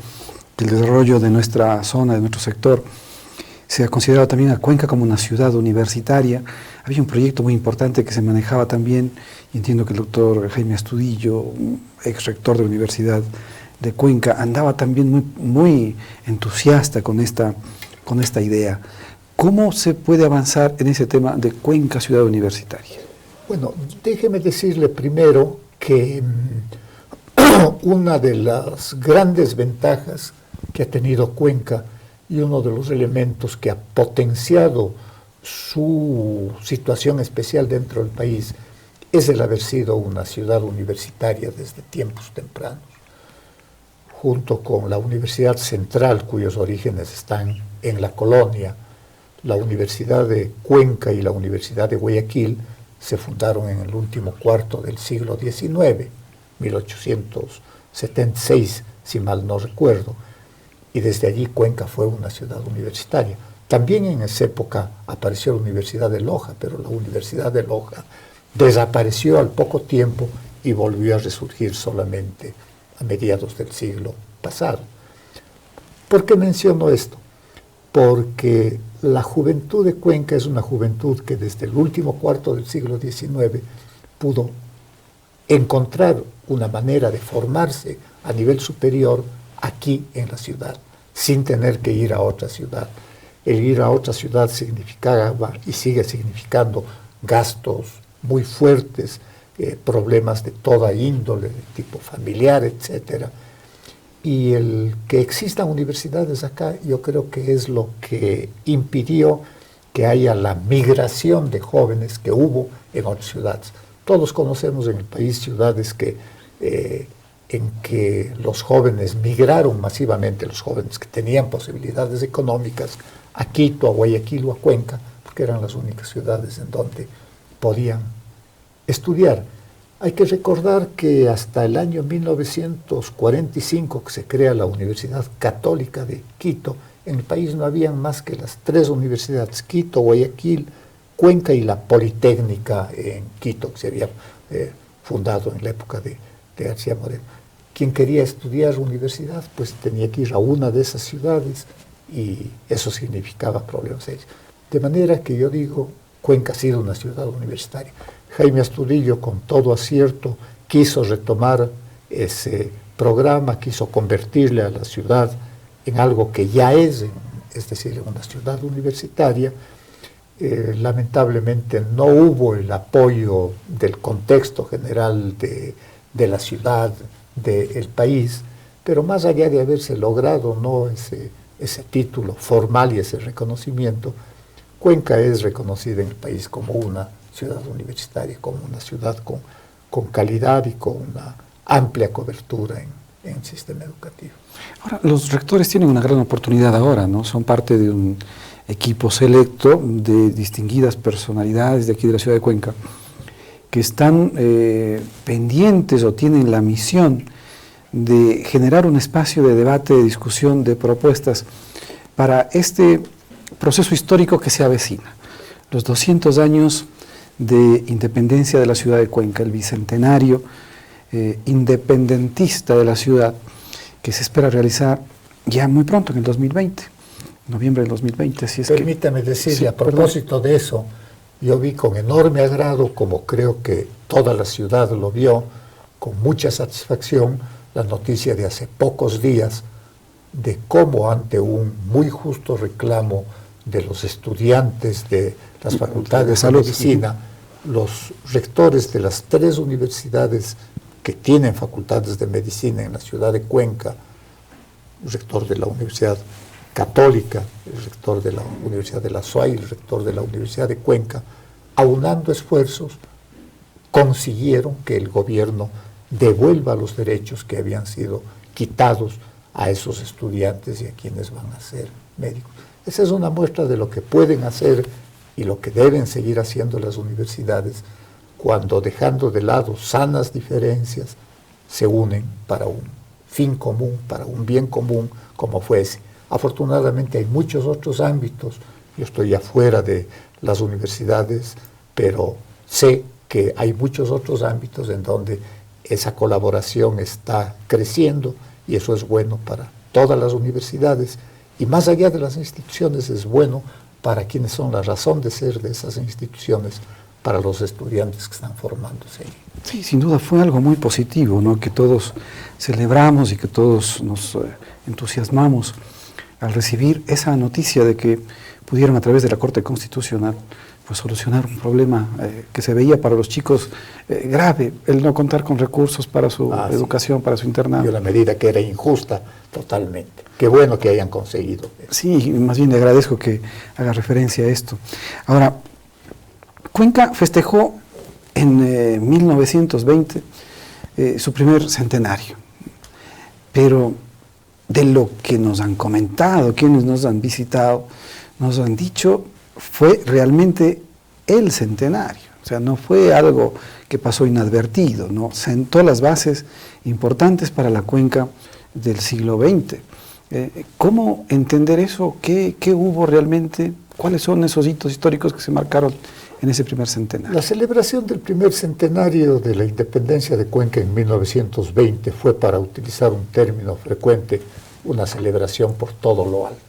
del desarrollo de nuestra zona, de nuestro sector. Se ha considerado también a Cuenca como una ciudad universitaria. Había un proyecto muy importante que se manejaba también, y entiendo que el doctor Jaime Astudillo, ex rector de la Universidad de Cuenca, andaba también muy entusiasta con esta idea. ¿Cómo se puede avanzar en ese tema de Cuenca ciudad universitaria? Bueno, déjeme decirle primero que una de las grandes ventajas que ha tenido Cuenca y uno de los elementos que ha potenciado su situación especial dentro del país es el haber sido una ciudad universitaria desde tiempos tempranos, junto con la Universidad Central, cuyos orígenes están en la colonia. La Universidad de Cuenca y la Universidad de Guayaquil se fundaron en el último cuarto del siglo XIX, 1876, si mal no recuerdo, y desde allí Cuenca fue una ciudad universitaria. También en esa época apareció la Universidad de Loja, pero la Universidad de Loja desapareció al poco tiempo y volvió a resurgir solamente a mediados del siglo pasado. ¿Por qué menciono esto? Porque la juventud de Cuenca es una juventud que desde el último cuarto del siglo XIX pudo encontrar una manera de formarse a nivel superior aquí en la ciudad, sin tener que ir a otra ciudad. El ir a otra ciudad significaba y sigue significando gastos muy fuertes, problemas de toda índole, de tipo familiar, etcétera. Y el que existan universidades acá, yo creo que es lo que impidió que haya la migración de jóvenes que hubo en otras ciudades. Todos conocemos en el país ciudades en que los jóvenes migraron masivamente, los jóvenes que tenían posibilidades económicas, a Quito, a Guayaquil o a Cuenca, porque eran las únicas ciudades en donde podían estudiar. Hay que recordar que hasta el año 1945, que se crea la Universidad Católica de Quito, en el país no habían más que las 3 universidades, Quito, Guayaquil, Cuenca y la Politécnica en Quito, que se había fundado en la época de García Moreno. Quien quería estudiar universidad, pues tenía que ir a una de esas ciudades y eso significaba problemas serios. De manera que yo digo, Cuenca ha sido una ciudad universitaria. Jaime Astudillo, con todo acierto, quiso retomar ese programa, quiso convertirle a la ciudad en algo que ya es decir, en una ciudad universitaria. Lamentablemente no hubo el apoyo del contexto general de la ciudad, del país, pero más allá de haberse logrado ¿no? ese título formal y ese reconocimiento, Cuenca es reconocida en el país como una ciudad universitaria, como una ciudad con calidad y con una amplia cobertura en el sistema educativo. Ahora, los rectores tienen una gran oportunidad ahora, ¿no? Son parte de un equipo selecto de distinguidas personalidades de aquí de la ciudad de Cuenca, que están pendientes o tienen la misión de generar un espacio de debate, de discusión, de propuestas para este proceso histórico que se avecina. Los 200 años de independencia de la ciudad de Cuenca, el bicentenario independentista de la ciudad, que se espera realizar ya muy pronto, en el 2020, noviembre del 2020. Así es. Permítame decirle, sí, a propósito de eso, yo vi con enorme agrado, como creo que toda la ciudad lo vio, con mucha satisfacción, la noticia de hace pocos días de cómo ante un muy justo reclamo de los estudiantes de las facultades de medicina, los rectores de las 3 universidades que tienen facultades de medicina en la ciudad de Cuenca, el rector de la Universidad Católica, el rector de la Universidad de la SUAY, el rector de la Universidad de Cuenca, aunando esfuerzos, consiguieron que el gobierno devuelva los derechos que habían sido quitados a esos estudiantes y a quienes van a ser médicos. Esa es una muestra de lo que pueden hacer y lo que deben seguir haciendo las universidades cuando, dejando de lado sanas diferencias, se unen para un fin común, para un bien común como fuese. Afortunadamente hay muchos otros ámbitos, yo estoy afuera de las universidades, pero sé que hay muchos otros ámbitos en donde esa colaboración está creciendo y eso es bueno para todas las universidades y más allá de las instituciones es bueno para quienes son la razón de ser de esas instituciones, para los estudiantes que están formándose ahí. Sí, sin duda fue algo muy positivo, ¿no? Que todos celebramos y que todos nos entusiasmamos al recibir esa noticia de que pudieron a través de la Corte Constitucional pues solucionar un problema que se veía para los chicos grave, el no contar con recursos para su educación, para su internado. Y una medida que era injusta totalmente. Qué bueno que hayan conseguido. Sí, más bien le agradezco que haga referencia a esto. Ahora, Cuenca festejó en 1920 su primer centenario, pero de lo que nos han comentado, quienes nos han visitado, nos han dicho, fue realmente el centenario. O sea, no fue algo que pasó inadvertido, ¿no? Sentó las bases importantes para la Cuenca del siglo XX. ¿Cómo entender eso? ¿Qué hubo realmente? ¿Cuáles son esos hitos históricos que se marcaron en ese primer centenario? La celebración del primer centenario de la independencia de Cuenca en 1920 fue, para utilizar un término frecuente, una celebración por todo lo alto.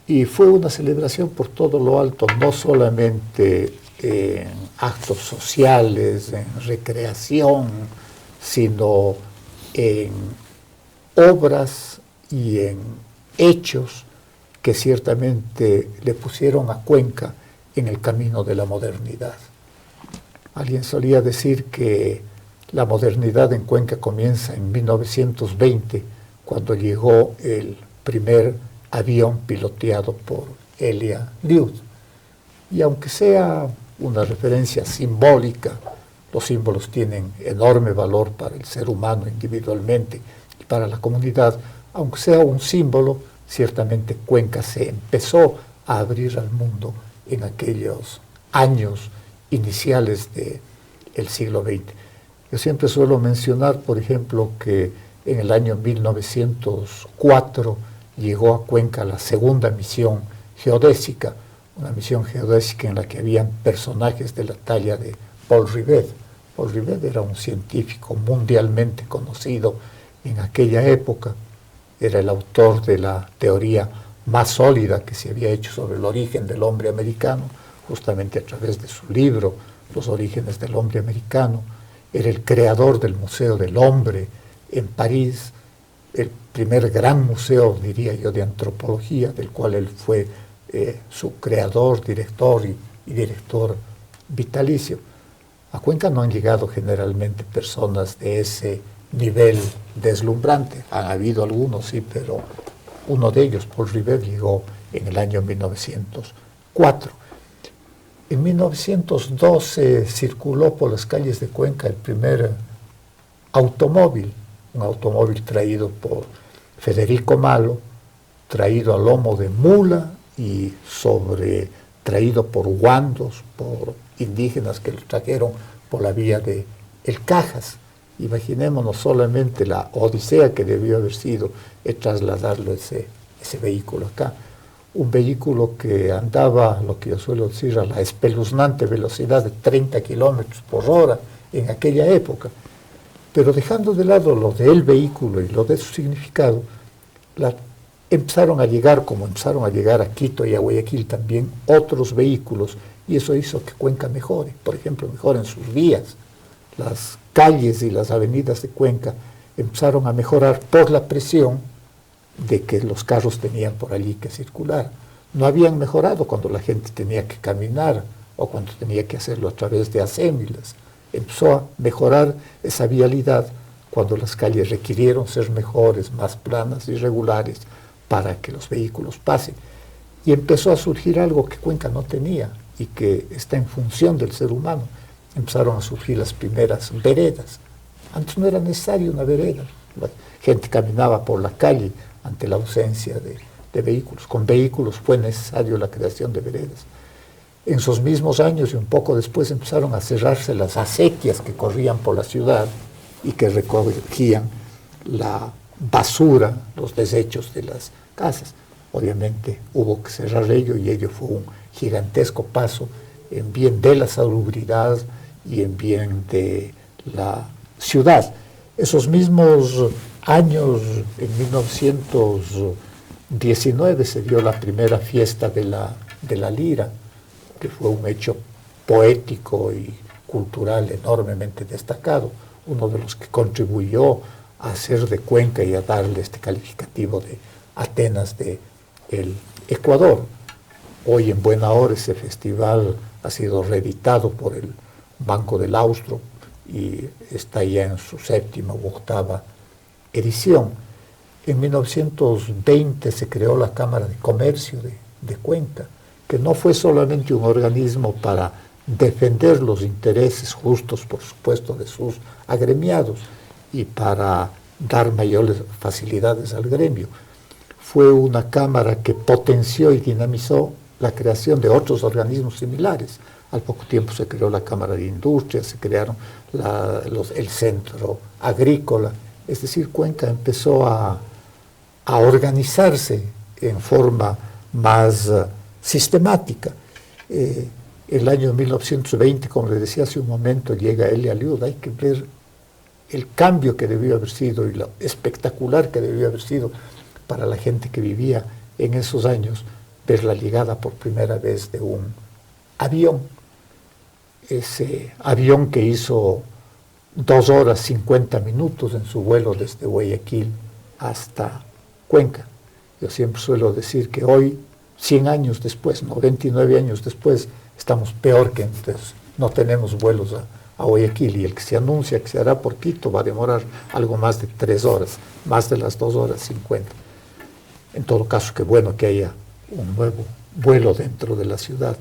Y fue una celebración por todo lo alto, no solamente en actos sociales, en recreación, sino en obras y en hechos que ciertamente le pusieron a Cuenca en el camino de la modernidad. Alguien solía decir que la modernidad en Cuenca comienza en 1920, cuando llegó el primer avión piloteado por Elia Liud. Y aunque sea una referencia simbólica, los símbolos tienen enorme valor para el ser humano individualmente y para la comunidad. Aunque sea un símbolo, ciertamente Cuenca se empezó a abrir al mundo en aquellos años iniciales del siglo XX. Yo siempre suelo mencionar, por ejemplo, que en el año 1904 llegó a Cuenca la segunda misión geodésica, una misión geodésica en la que habían personajes de la talla de Paul Rivet. Paul Rivet era un científico mundialmente conocido en aquella época, era el autor de la teoría más sólida que se había hecho sobre el origen del hombre americano, justamente a través de su libro, Los orígenes del hombre americano. Era el creador del Museo del Hombre en París, el primer gran museo, diría yo, de antropología, del cual él fue su creador, director y director vitalicio. A Cuenca no han llegado generalmente personas de ese nivel deslumbrante. Han habido algunos, sí, pero uno de ellos, Paul Rivet, llegó en el año 1904. En 1912 circuló por las calles de Cuenca el primer automóvil, un automóvil traído por Federico Malo, traído a lomo de mula y traído por guandos, por indígenas que lo trajeron por la vía de El Cajas. Imaginémonos solamente la odisea que debió haber sido trasladarlo ese vehículo acá. Un vehículo que andaba, lo que yo suelo decir, a la espeluznante velocidad de 30 kilómetros por hora en aquella época. Pero dejando de lado lo del vehículo y lo de su significado, empezaron a llegar, como empezaron a llegar a Quito y a Guayaquil también, otros vehículos, y eso hizo que Cuenca mejore. Por ejemplo, mejoren sus vías. Las calles y las avenidas de Cuenca empezaron a mejorar por la presión de que los carros tenían por allí que circular. No habían mejorado cuando la gente tenía que caminar o cuando tenía que hacerlo a través de acémilas. Empezó a mejorar esa vialidad cuando las calles requirieron ser mejores, más planas y regulares para que los vehículos pasen. Y empezó a surgir algo que Cuenca no tenía y que está en función del ser humano. Empezaron a surgir las primeras veredas. Antes no era necesario una vereda. gente caminaba por la calle ante la ausencia de vehículos. Con vehículos fue necesario la creación de veredas. En esos mismos años y un poco después empezaron a cerrarse las acequias que corrían por la ciudad y que recogían la basura, los desechos de las casas. Obviamente hubo que cerrar ello y ello fue un gigantesco paso en bien de la salubridad y en bien de la ciudad. Esos mismos años, en 1919, se dio la primera fiesta de la Lira, que fue un hecho poético y cultural enormemente destacado, uno de los que contribuyó a hacer de Cuenca y a darle este calificativo de Atenas del Ecuador. Hoy en buena hora ese festival ha sido reeditado por el Banco del Austro y está ya en su 7ª u 8ª edición. En 1920 se creó la Cámara de Comercio de Cuenca, que no fue solamente un organismo para defender los intereses justos, por supuesto, de sus agremiados y para dar mayores facilidades al gremio. Fue una cámara que potenció y dinamizó la creación de otros organismos similares. Al poco tiempo se creó la Cámara de Industria, se crearon el Centro Agrícola. Es decir, Cuenca empezó a organizarse en forma más sistemática. El año 1920, como les decía hace un momento, llega Elia Liud. Hay que ver el cambio que debió haber sido y lo espectacular que debió haber sido para la gente que vivía en esos años, ver la llegada por primera vez de un avión. Ese avión que hizo 2 horas 50 minutos en su vuelo desde Guayaquil hasta Cuenca. Yo siempre suelo decir que hoy, 100 años después, 99 años después, estamos peor que entonces. No tenemos vuelos a Guayaquil, y el que se anuncia que se hará por Quito va a demorar algo más de 3 horas, más de las 2 horas 50. En todo caso, qué bueno que haya un nuevo vuelo dentro de la ciudad.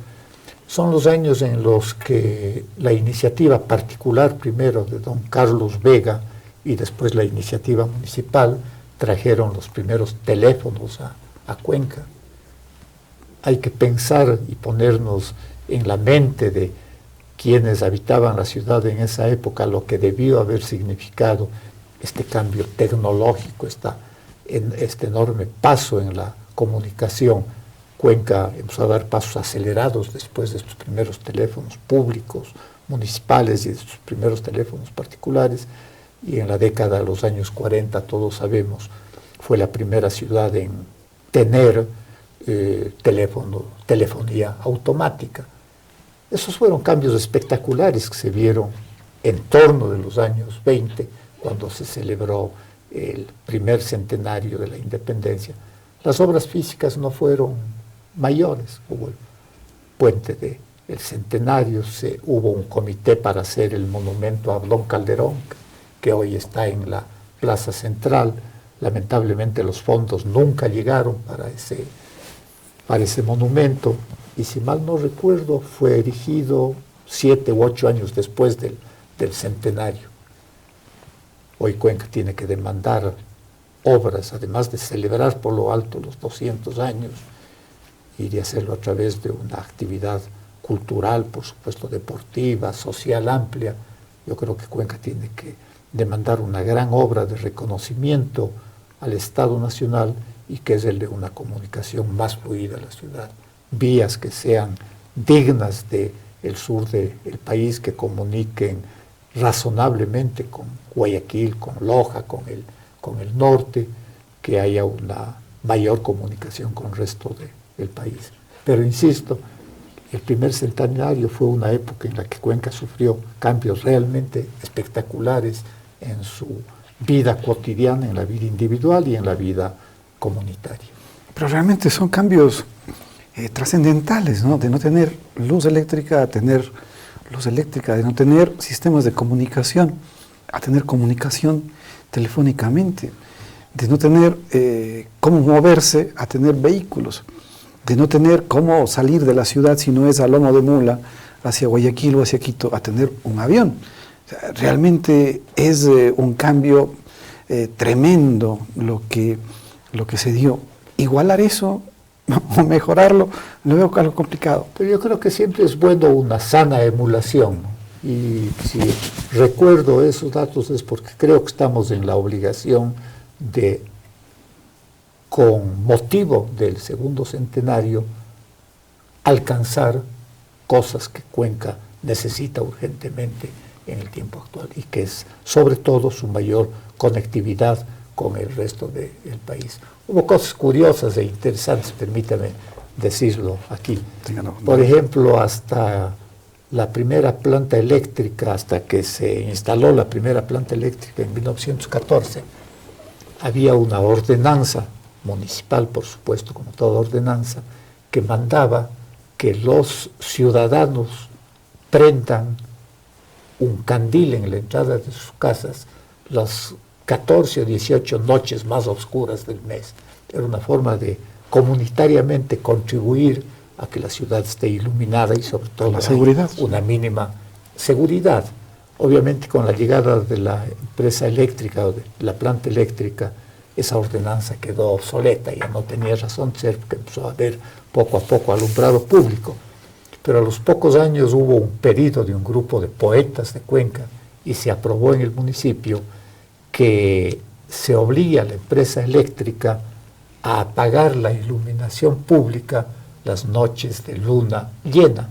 Son los años en los que la iniciativa particular, primero de don Carlos Vega y después la iniciativa municipal, trajeron los primeros teléfonos a Cuenca. Hay que pensar y ponernos en la mente de quienes habitaban la ciudad en esa época lo que debió haber significado este cambio tecnológico, este enorme paso en la comunicación. Cuenca empezó a dar pasos acelerados después de estos primeros teléfonos públicos, municipales y de estos primeros teléfonos particulares, y en la década de los años 40, todos sabemos, fue la primera ciudad en tener telefonía automática. Esos fueron cambios espectaculares que se vieron en torno de los años 20, cuando se celebró el primer centenario de la independencia. Las obras físicas no fueron mayores. Hubo el puente del centenario, hubo un comité para hacer el monumento a Don Calderón, que hoy está en la Plaza Central. Lamentablemente los fondos nunca llegaron para ese monumento, y si mal no recuerdo fue erigido 7 u 8 años después del centenario. Hoy Cuenca tiene que demandar obras, además de celebrar por lo alto los 200 años, y de hacerlo a través de una actividad cultural, por supuesto deportiva, social amplia. Yo creo que Cuenca tiene que demandar una gran obra de reconocimiento al Estado Nacional, y que es el de una comunicación más fluida a la ciudad. Vías que sean dignas del sur del país, que comuniquen razonablemente con Guayaquil, con Loja, con el norte, que haya una mayor comunicación con el resto del país. Pero insisto, el primer centenario fue una época en la que Cuenca sufrió cambios realmente espectaculares en su vida cotidiana, en la vida individual y en la vida comunitaria. Pero realmente son cambios trascendentales, ¿no? De no tener luz eléctrica a tener luz eléctrica, de no tener sistemas de comunicación a tener comunicación telefónicamente, de no tener cómo moverse a tener vehículos, de no tener cómo salir de la ciudad si no es a lomo de mula hacia Guayaquil o hacia Quito a tener un avión. O sea, realmente es un cambio tremendo lo que se dio. Igualar eso o mejorarlo, lo veo algo complicado. Pero yo creo que siempre es bueno una sana emulación, ¿no? Y si recuerdo esos datos es porque creo que estamos en la obligación de, con motivo del segundo centenario, alcanzar cosas que Cuenca necesita urgentemente en el tiempo actual, y que es sobre todo su mayor conectividad con el resto del país. Hubo cosas curiosas e interesantes, permítame decirlo aquí. Por ejemplo, hasta la primera planta eléctrica, hasta que se instaló la primera planta eléctrica en 1914, había una ordenanza municipal, por supuesto, como toda ordenanza, que mandaba que los ciudadanos prendan un candil en la entrada de sus casas las 14 o 18 noches más oscuras del mes. Era una forma de comunitariamente contribuir a que la ciudad esté iluminada y sobre todo la seguridad. Una mínima seguridad. Obviamente con la llegada de la empresa eléctrica o de la planta eléctrica, esa ordenanza quedó obsoleta, ya no tenía razón de ser, porque empezó a haber poco a poco alumbrado público. Pero a los pocos años hubo un pedido de un grupo de poetas de Cuenca y se aprobó en el municipio que se obligue a la empresa eléctrica a apagar la iluminación pública las noches de luna llena,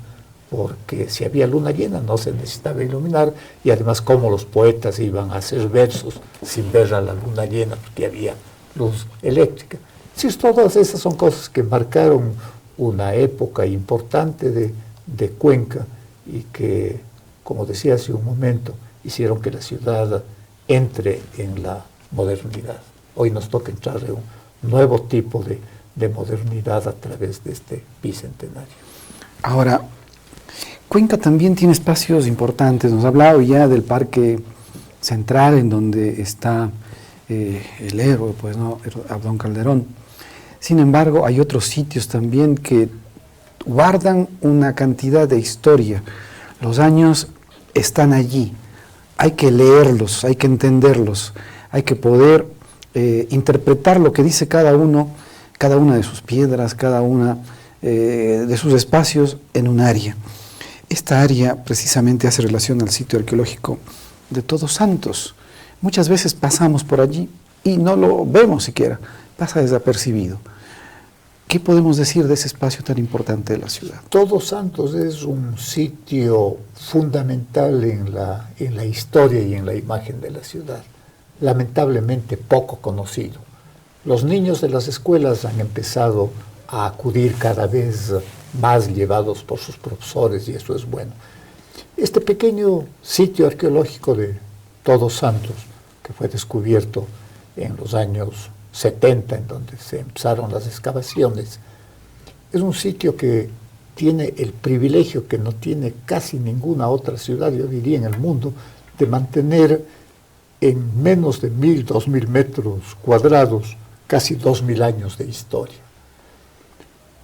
porque si había luna llena no se necesitaba iluminar, y además como los poetas iban a hacer versos sin ver a la luna llena porque había luz eléctrica. Sí, todas esas son cosas que marcaron una época importante de Cuenca y que, como decía hace un momento, hicieron que la ciudad entre en la modernidad. Hoy nos toca entrar en un nuevo tipo de modernidad a través de este bicentenario. Ahora, Cuenca también tiene espacios importantes. Nos ha hablado ya del Parque Central, en donde está el héroe, pues, ¿no? Abdón Calderón. Sin embargo, hay otros sitios también que guardan una cantidad de historia. Los años están allí. Hay que leerlos, hay que entenderlos, hay que poder interpretar lo que dice cada una de sus piedras, cada una de sus espacios en un área. Esta área precisamente hace relación al sitio arqueológico de Todos Santos. Muchas veces pasamos por allí y no lo vemos siquiera, pasa desapercibido. ¿Qué podemos decir de ese espacio tan importante de la ciudad? Todos Santos es un sitio fundamental en la historia y en la imagen de la ciudad, lamentablemente poco conocido. Los niños de las escuelas han empezado a acudir cada vez más llevados por sus profesores, y eso es bueno. Este pequeño sitio arqueológico de Todos Santos, que fue descubierto en los años 70, en donde se empezaron las excavaciones, es un sitio que tiene el privilegio que no tiene casi ninguna otra ciudad, yo diría en el mundo, de mantener en menos de 1000, 2000 metros cuadrados casi 2000 años de historia.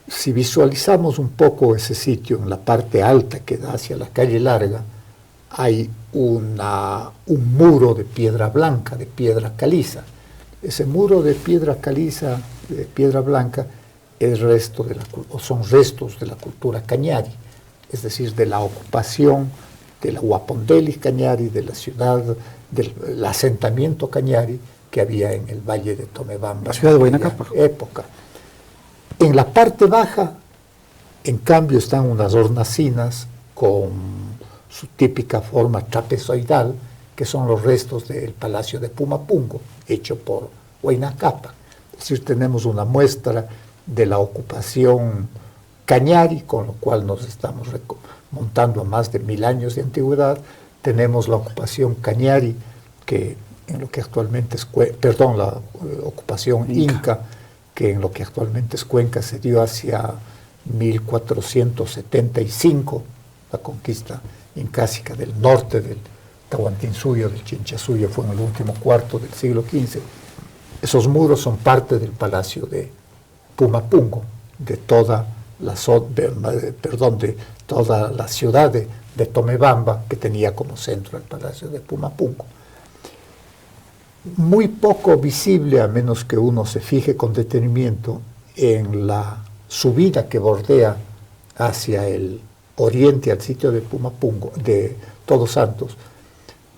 Si visualizamos un poco ese sitio en la parte alta que da hacia la calle Larga, hay un muro de piedra blanca, de piedra caliza. Ese muro de piedra caliza, de piedra blanca, son restos de la cultura cañari, es decir, de la ocupación de la Huapondeli Cañari, de la ciudad, del asentamiento cañari que había en el valle de Tomebamba. La ciudad de Huayna Cápac. Época. En la parte baja, en cambio, están unas hornacinas con su típica forma trapezoidal, que son los restos del Palacio de Pumapungo, hecho por Huayna Cápac. Es decir, tenemos una muestra de la ocupación cañari, con lo cual nos estamos montando a más de 1000 años de antigüedad. Tenemos la ocupación cañari, que en lo que actualmente es, la ocupación inca, que en lo que actualmente es Cuenca se dio hacia 1475, la conquista incásica del norte del Tahuantinsuyo, del Chinchasuyo, fue en el último cuarto del siglo XV. Esos muros son parte del Palacio de Pumapungo, de toda la ciudad de Tomebamba, que tenía como centro el Palacio de Pumapungo. muy poco visible, a menos que uno se fije con detenimiento en la subida que bordea hacia el oriente, al sitio de Pumapungo, de Todos Santos.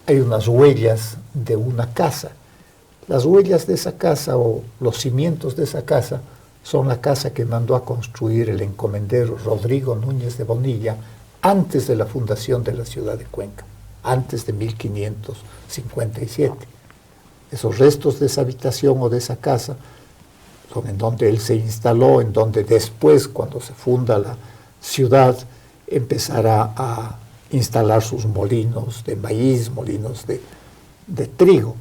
Hay unas huellas de una casa. Las huellas de esa casa o los cimientos de esa casa son la casa que mandó a construir el encomendero Rodrigo Núñez de Bonilla antes de la fundación de la ciudad de Cuenca, antes de 1557. Esos restos de esa habitación o de esa casa son en donde él se instaló, en donde después, cuando se funda la ciudad, empezará a instalar sus molinos de maíz, molinos de trigo.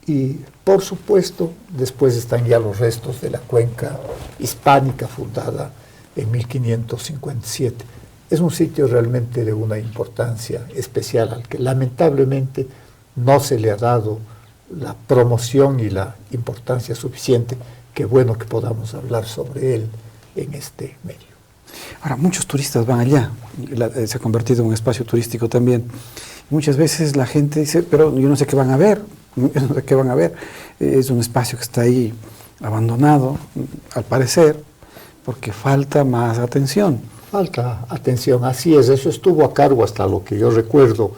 Y, por supuesto, después están ya los restos de la cuenca hispánica fundada en 1557. Es un sitio realmente de una importancia especial al que lamentablemente no se le ha dado la promoción y la importancia suficiente. Qué bueno que podamos hablar sobre él en este medio. Ahora, muchos turistas van allá, se ha convertido en un espacio turístico también. Muchas veces la gente dice, pero yo no sé qué van a ver, yo no sé qué van a ver. Es un espacio que está ahí abandonado, al parecer, porque falta más atención. Falta atención, así es. Eso estuvo a cargo, hasta lo que yo recuerdo,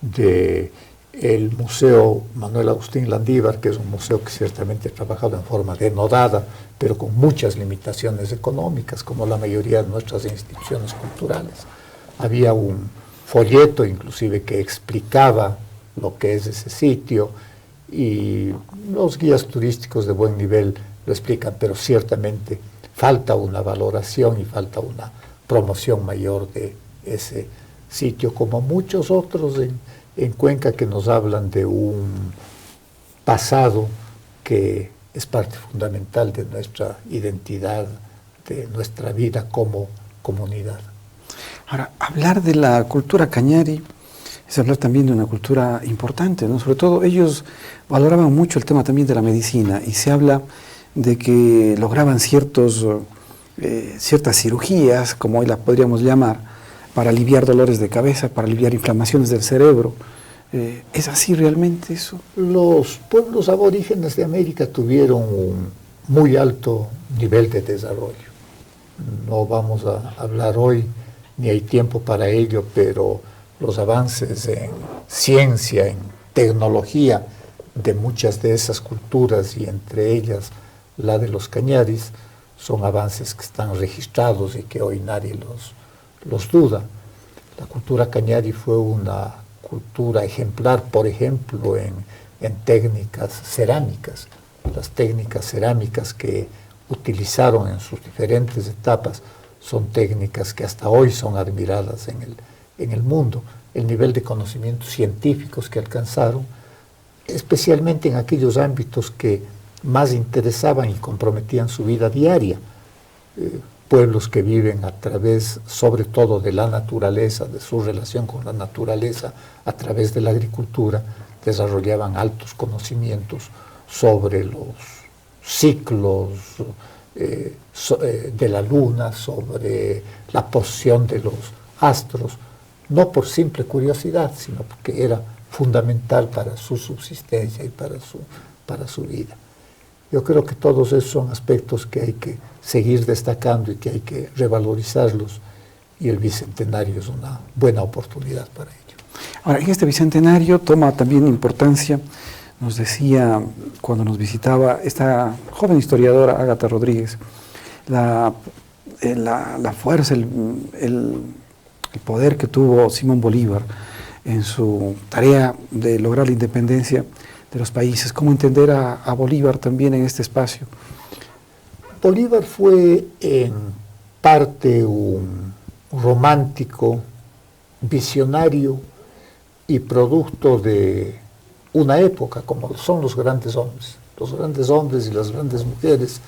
de el Museo Manuel Agustín Landívar, que es un museo que ciertamente ha trabajado en forma denodada, pero con muchas limitaciones económicas, como la mayoría de nuestras instituciones culturales. Había un folleto inclusive que explicaba lo que es ese sitio, y los guías turísticos de buen nivel lo explican, pero ciertamente falta una valoración y falta una promoción mayor de ese sitio, como muchos otros en Cuenca que nos hablan de un pasado que es parte fundamental de nuestra identidad, de nuestra vida como comunidad. Ahora, hablar de la cultura cañari es hablar también de una cultura importante, ¿no? Sobre todo ellos valoraban mucho el tema también de la medicina, y se habla de que lograban ciertas cirugías, como hoy la podríamos llamar, para aliviar dolores de cabeza, para aliviar inflamaciones del cerebro. ¿Es así realmente eso? Los pueblos aborígenes de América tuvieron un muy alto nivel de desarrollo. No vamos a hablar hoy, ni hay tiempo para ello, pero los avances en ciencia, en tecnología de muchas de esas culturas, y entre ellas la de los cañaris, son avances que están registrados y que hoy nadie los duda. La cultura cañari fue una cultura ejemplar, por ejemplo, en técnicas cerámicas. Las técnicas cerámicas que utilizaron en sus diferentes etapas son técnicas que hasta hoy son admiradas en el mundo. El nivel de conocimientos científicos que alcanzaron, especialmente en aquellos ámbitos que más interesaban y comprometían su vida diaria. Pueblos que viven a través, sobre todo, de la naturaleza, de su relación con la naturaleza, a través de la agricultura, desarrollaban altos conocimientos sobre los ciclos de la luna, sobre la posición de los astros, no por simple curiosidad, sino porque era fundamental para su subsistencia y para su vida. Yo creo que todos esos son aspectos que hay que seguir destacando y que hay que revalorizarlos, y el Bicentenario es una buena oportunidad para ello. Ahora, en este Bicentenario toma también importancia, nos decía cuando nos visitaba esta joven historiadora, Ágata Rodríguez, la fuerza, el poder que tuvo Simón Bolívar en su tarea de lograr la independencia de los países. ¿Cómo entender a Bolívar también en este espacio? Bolívar fue en parte un romántico, visionario y producto de una época, como son los grandes hombres. Los grandes hombres y las grandes mujeres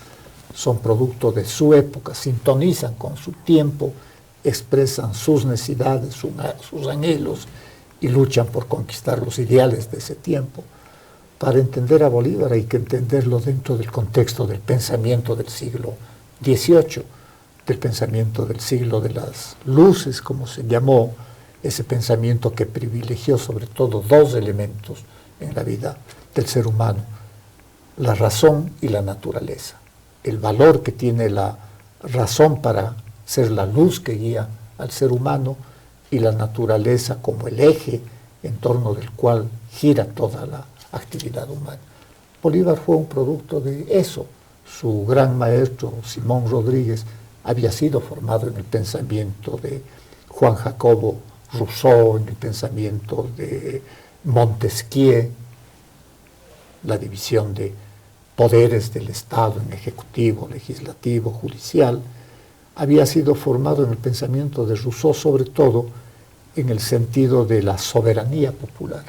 son producto de su época, sintonizan con su tiempo, expresan sus necesidades, sus anhelos, y luchan por conquistar los ideales de ese tiempo. Para entender a Bolívar hay que entenderlo dentro del contexto del pensamiento del siglo XVIII, del pensamiento del siglo de las luces, como se llamó, ese pensamiento que privilegió sobre todo dos elementos en la vida del ser humano: la razón y la naturaleza. El valor que tiene la razón para ser la luz que guía al ser humano y la naturaleza como el eje en torno del cual gira toda la actividad humana. Bolívar fue un producto de eso. Su gran maestro, Simón Rodríguez, había sido formado en el pensamiento de Juan Jacobo Rousseau, en el pensamiento de Montesquieu, la división de poderes del Estado en ejecutivo, legislativo, judicial. Había sido formado en el pensamiento de Rousseau, sobre todo en el sentido de la soberanía popular.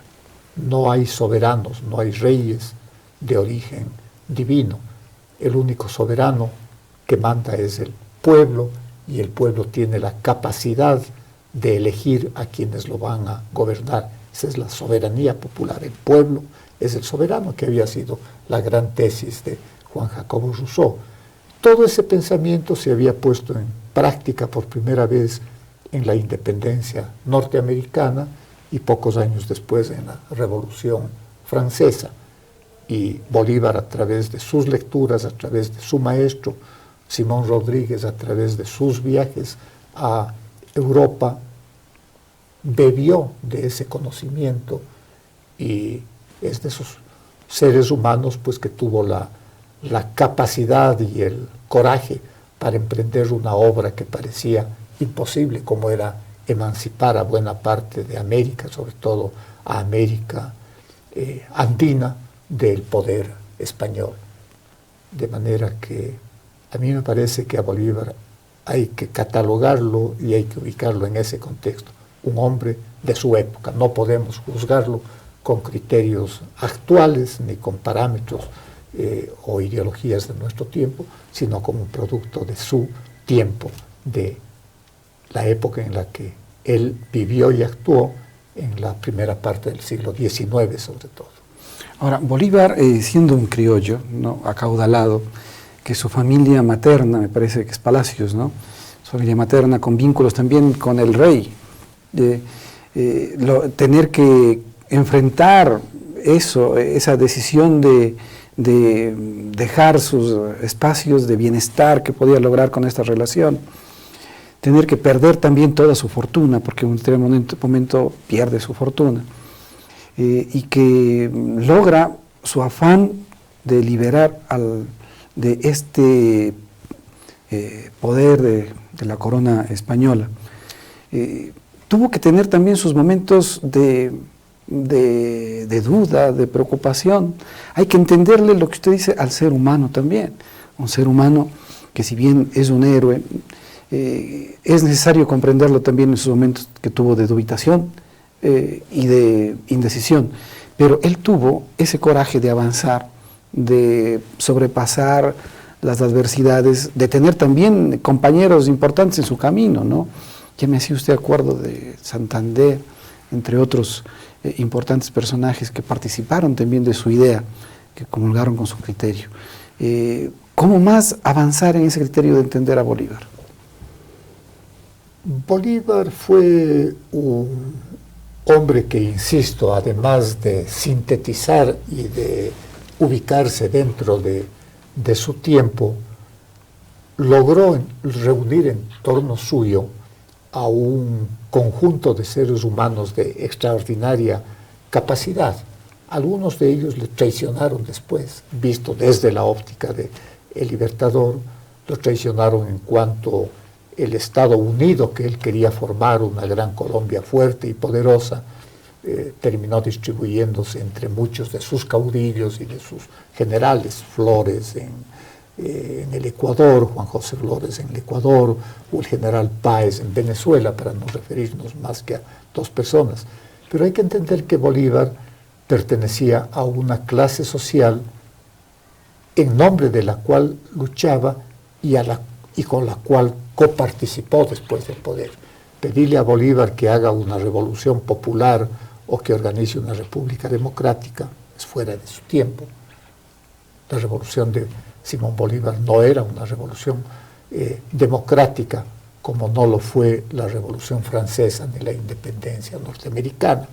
No hay soberanos, no hay reyes de origen divino. El único soberano que manda es el pueblo, y el pueblo tiene la capacidad de elegir a quienes lo van a gobernar. Esa es la soberanía popular. El pueblo es el soberano, que había sido la gran tesis de Juan Jacobo Rousseau. Todo ese pensamiento se había puesto en práctica por primera vez en la independencia norteamericana y pocos años después en la Revolución Francesa. Y Bolívar, a través de sus lecturas, a través de su maestro, Simón Rodríguez, a través de sus viajes a Europa, bebió de ese conocimiento, y es de esos seres humanos pues que tuvo la capacidad y el coraje para emprender una obra que parecía imposible, como era emancipar a buena parte de América, sobre todo a América andina, del poder español. De manera que a mí me parece que a Bolívar hay que catalogarlo y hay que ubicarlo en ese contexto. Un hombre de su época. No podemos juzgarlo con criterios actuales ni con parámetros o ideologías de nuestro tiempo, sino como un producto de su tiempo, de la época en la que él vivió y actuó, en la primera parte del siglo XIX sobre todo. Ahora, Bolívar, siendo un criollo, ¿no?, acaudalado, que su familia materna, me parece que es Palacios, ¿no?, su familia materna con vínculos también con el rey, tener que enfrentar eso, esa decisión de dejar sus espacios de bienestar que podía lograr con esta relación, tener que perder también toda su fortuna, porque en un momento pierde su fortuna, y que logra su afán de liberar de este poder de la corona española. Tuvo que tener también sus momentos de duda, de preocupación. Hay que entenderle lo que usted dice al ser humano también. Un ser humano que, si bien es un héroe, es necesario comprenderlo también en esos momentos que tuvo de dubitación y de indecisión. Pero él tuvo ese coraje de avanzar, de sobrepasar las adversidades, de tener también compañeros importantes en su camino, ¿no? Ya me hacía usted acuerdo de Santander, entre otros importantes personajes que participaron también de su idea, que comulgaron con su criterio. ¿Cómo más avanzar en ese criterio de entender a Bolívar? Bolívar fue un hombre que, insisto, además de sintetizar y de ubicarse dentro de su tiempo, logró reunir en torno suyo a un conjunto de seres humanos de extraordinaria capacidad. Algunos de ellos le traicionaron después, visto desde la óptica de El Libertador, lo traicionaron en cuanto el Estado unido que él quería formar, una gran Colombia fuerte y poderosa, terminó distribuyéndose entre muchos de sus caudillos y de sus generales. Flores en el Ecuador, Juan José Flores en el Ecuador, o el general Páez en Venezuela, para no referirnos más que a dos personas. Pero hay que entender que Bolívar pertenecía a una clase social en nombre de la cual luchaba y con la cual coparticipó después del poder. Pedirle a Bolívar que haga una revolución popular o que organice una república democrática es fuera de su tiempo. La revolución de Simón Bolívar no era una revolución democrática, como no lo fue la Revolución Francesa ni la independencia norteamericana.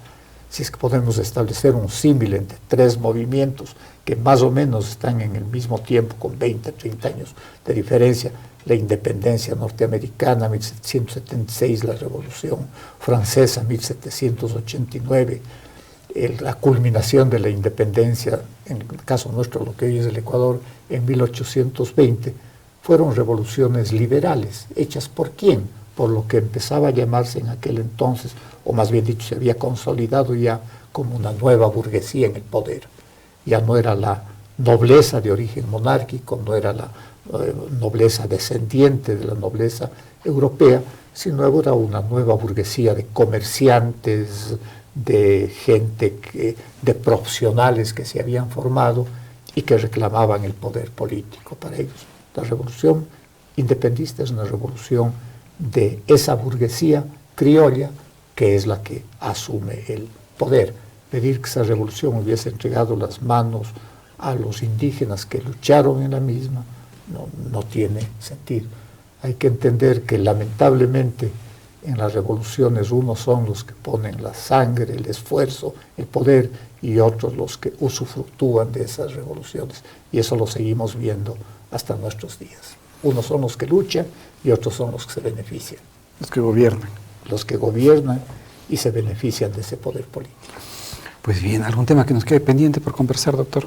si es que podemos establecer un símil entre tres movimientos que más o menos están en el mismo tiempo, con 20, 30 años de diferencia, la independencia norteamericana, 1776, la Revolución Francesa, 1789, la culminación de la independencia, en el caso nuestro, lo que hoy es el Ecuador, en 1820, fueron revoluciones liberales. ¿Hechas por quién? Por lo que empezaba a llamarse en aquel entonces, o más bien dicho, se había consolidado ya como una nueva burguesía en el poder. Ya no era la nobleza de origen monárquico, no era la nobleza descendiente de la nobleza europea, sino era una nueva burguesía de comerciantes, de gente, de profesionales que se habían formado y que reclamaban el poder político para ellos. La revolución independentista es una revolución de esa burguesía criolla que es la que asume el poder. Pedir que esa revolución hubiese entregado las manos a los indígenas que lucharon en la misma no tiene sentido. Hay que entender que lamentablemente en las revoluciones unos son los que ponen la sangre, el esfuerzo, el poder, y otros los que usufructúan de esas revoluciones. Y eso lo seguimos viendo hasta nuestros días. Unos son los que luchan y otros son los que se benefician. Los que gobiernan. Los que gobiernan y se benefician de ese poder político. Pues bien, ¿algún tema que nos quede pendiente por conversar, doctor?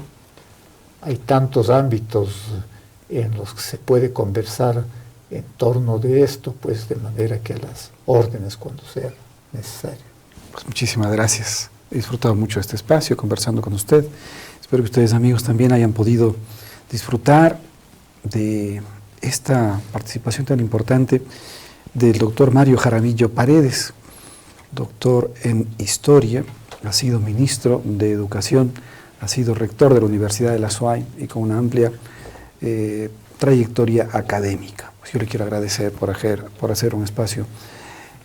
Hay tantos ámbitos en los que se puede conversar en torno de esto, pues de manera que a las órdenes cuando sea necesario. Pues muchísimas gracias. He disfrutado mucho de este espacio conversando con usted. Espero que ustedes, amigos, también hayan podido disfrutar de esta participación tan importante del doctor Mario Jaramillo Paredes, doctor en Historia, ha sido ministro de Educación, ha sido rector de la Universidad de la SUAY y con una amplia trayectoria académica. Pues yo le quiero agradecer por hacer un espacio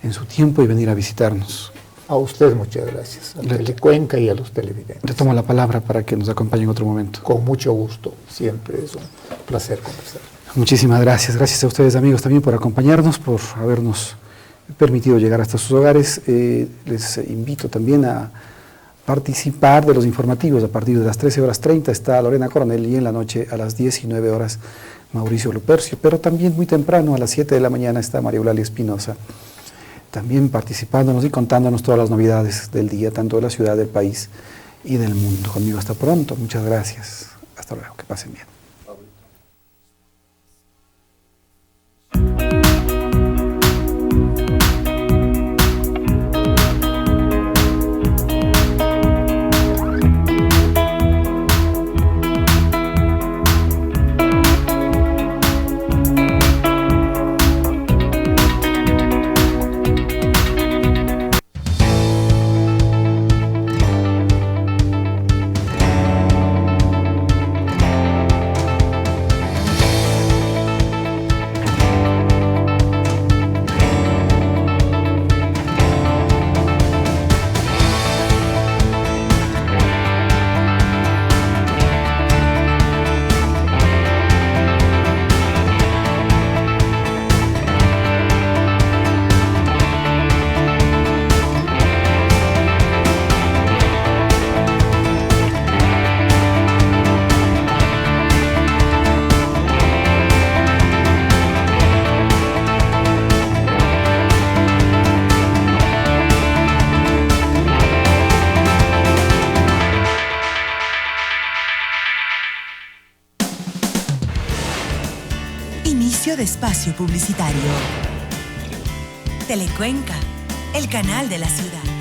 en su tiempo y venir a visitarnos. A usted muchas gracias, a Telecuenca y a los televidentes. Le tomo la palabra para que nos acompañe en otro momento. Con mucho gusto, siempre es un placer conversar. Muchísimas gracias. Gracias a ustedes, amigos, también por acompañarnos, por habernos permitido llegar hasta sus hogares. Les invito también a participar de los informativos. A partir de las 13:30 está Lorena Coronel y en la noche a las 19 horas Mauricio Lupercio. Pero también muy temprano, a las 7 de la mañana, está María Eulalia Espinosa, también participándonos y contándonos todas las novedades del día, tanto de la ciudad, del país y del mundo. Conmigo hasta pronto. Muchas gracias. Hasta luego. Que pasen bien. Inicio de espacio publicitario. Telecuenca, el canal de la ciudad.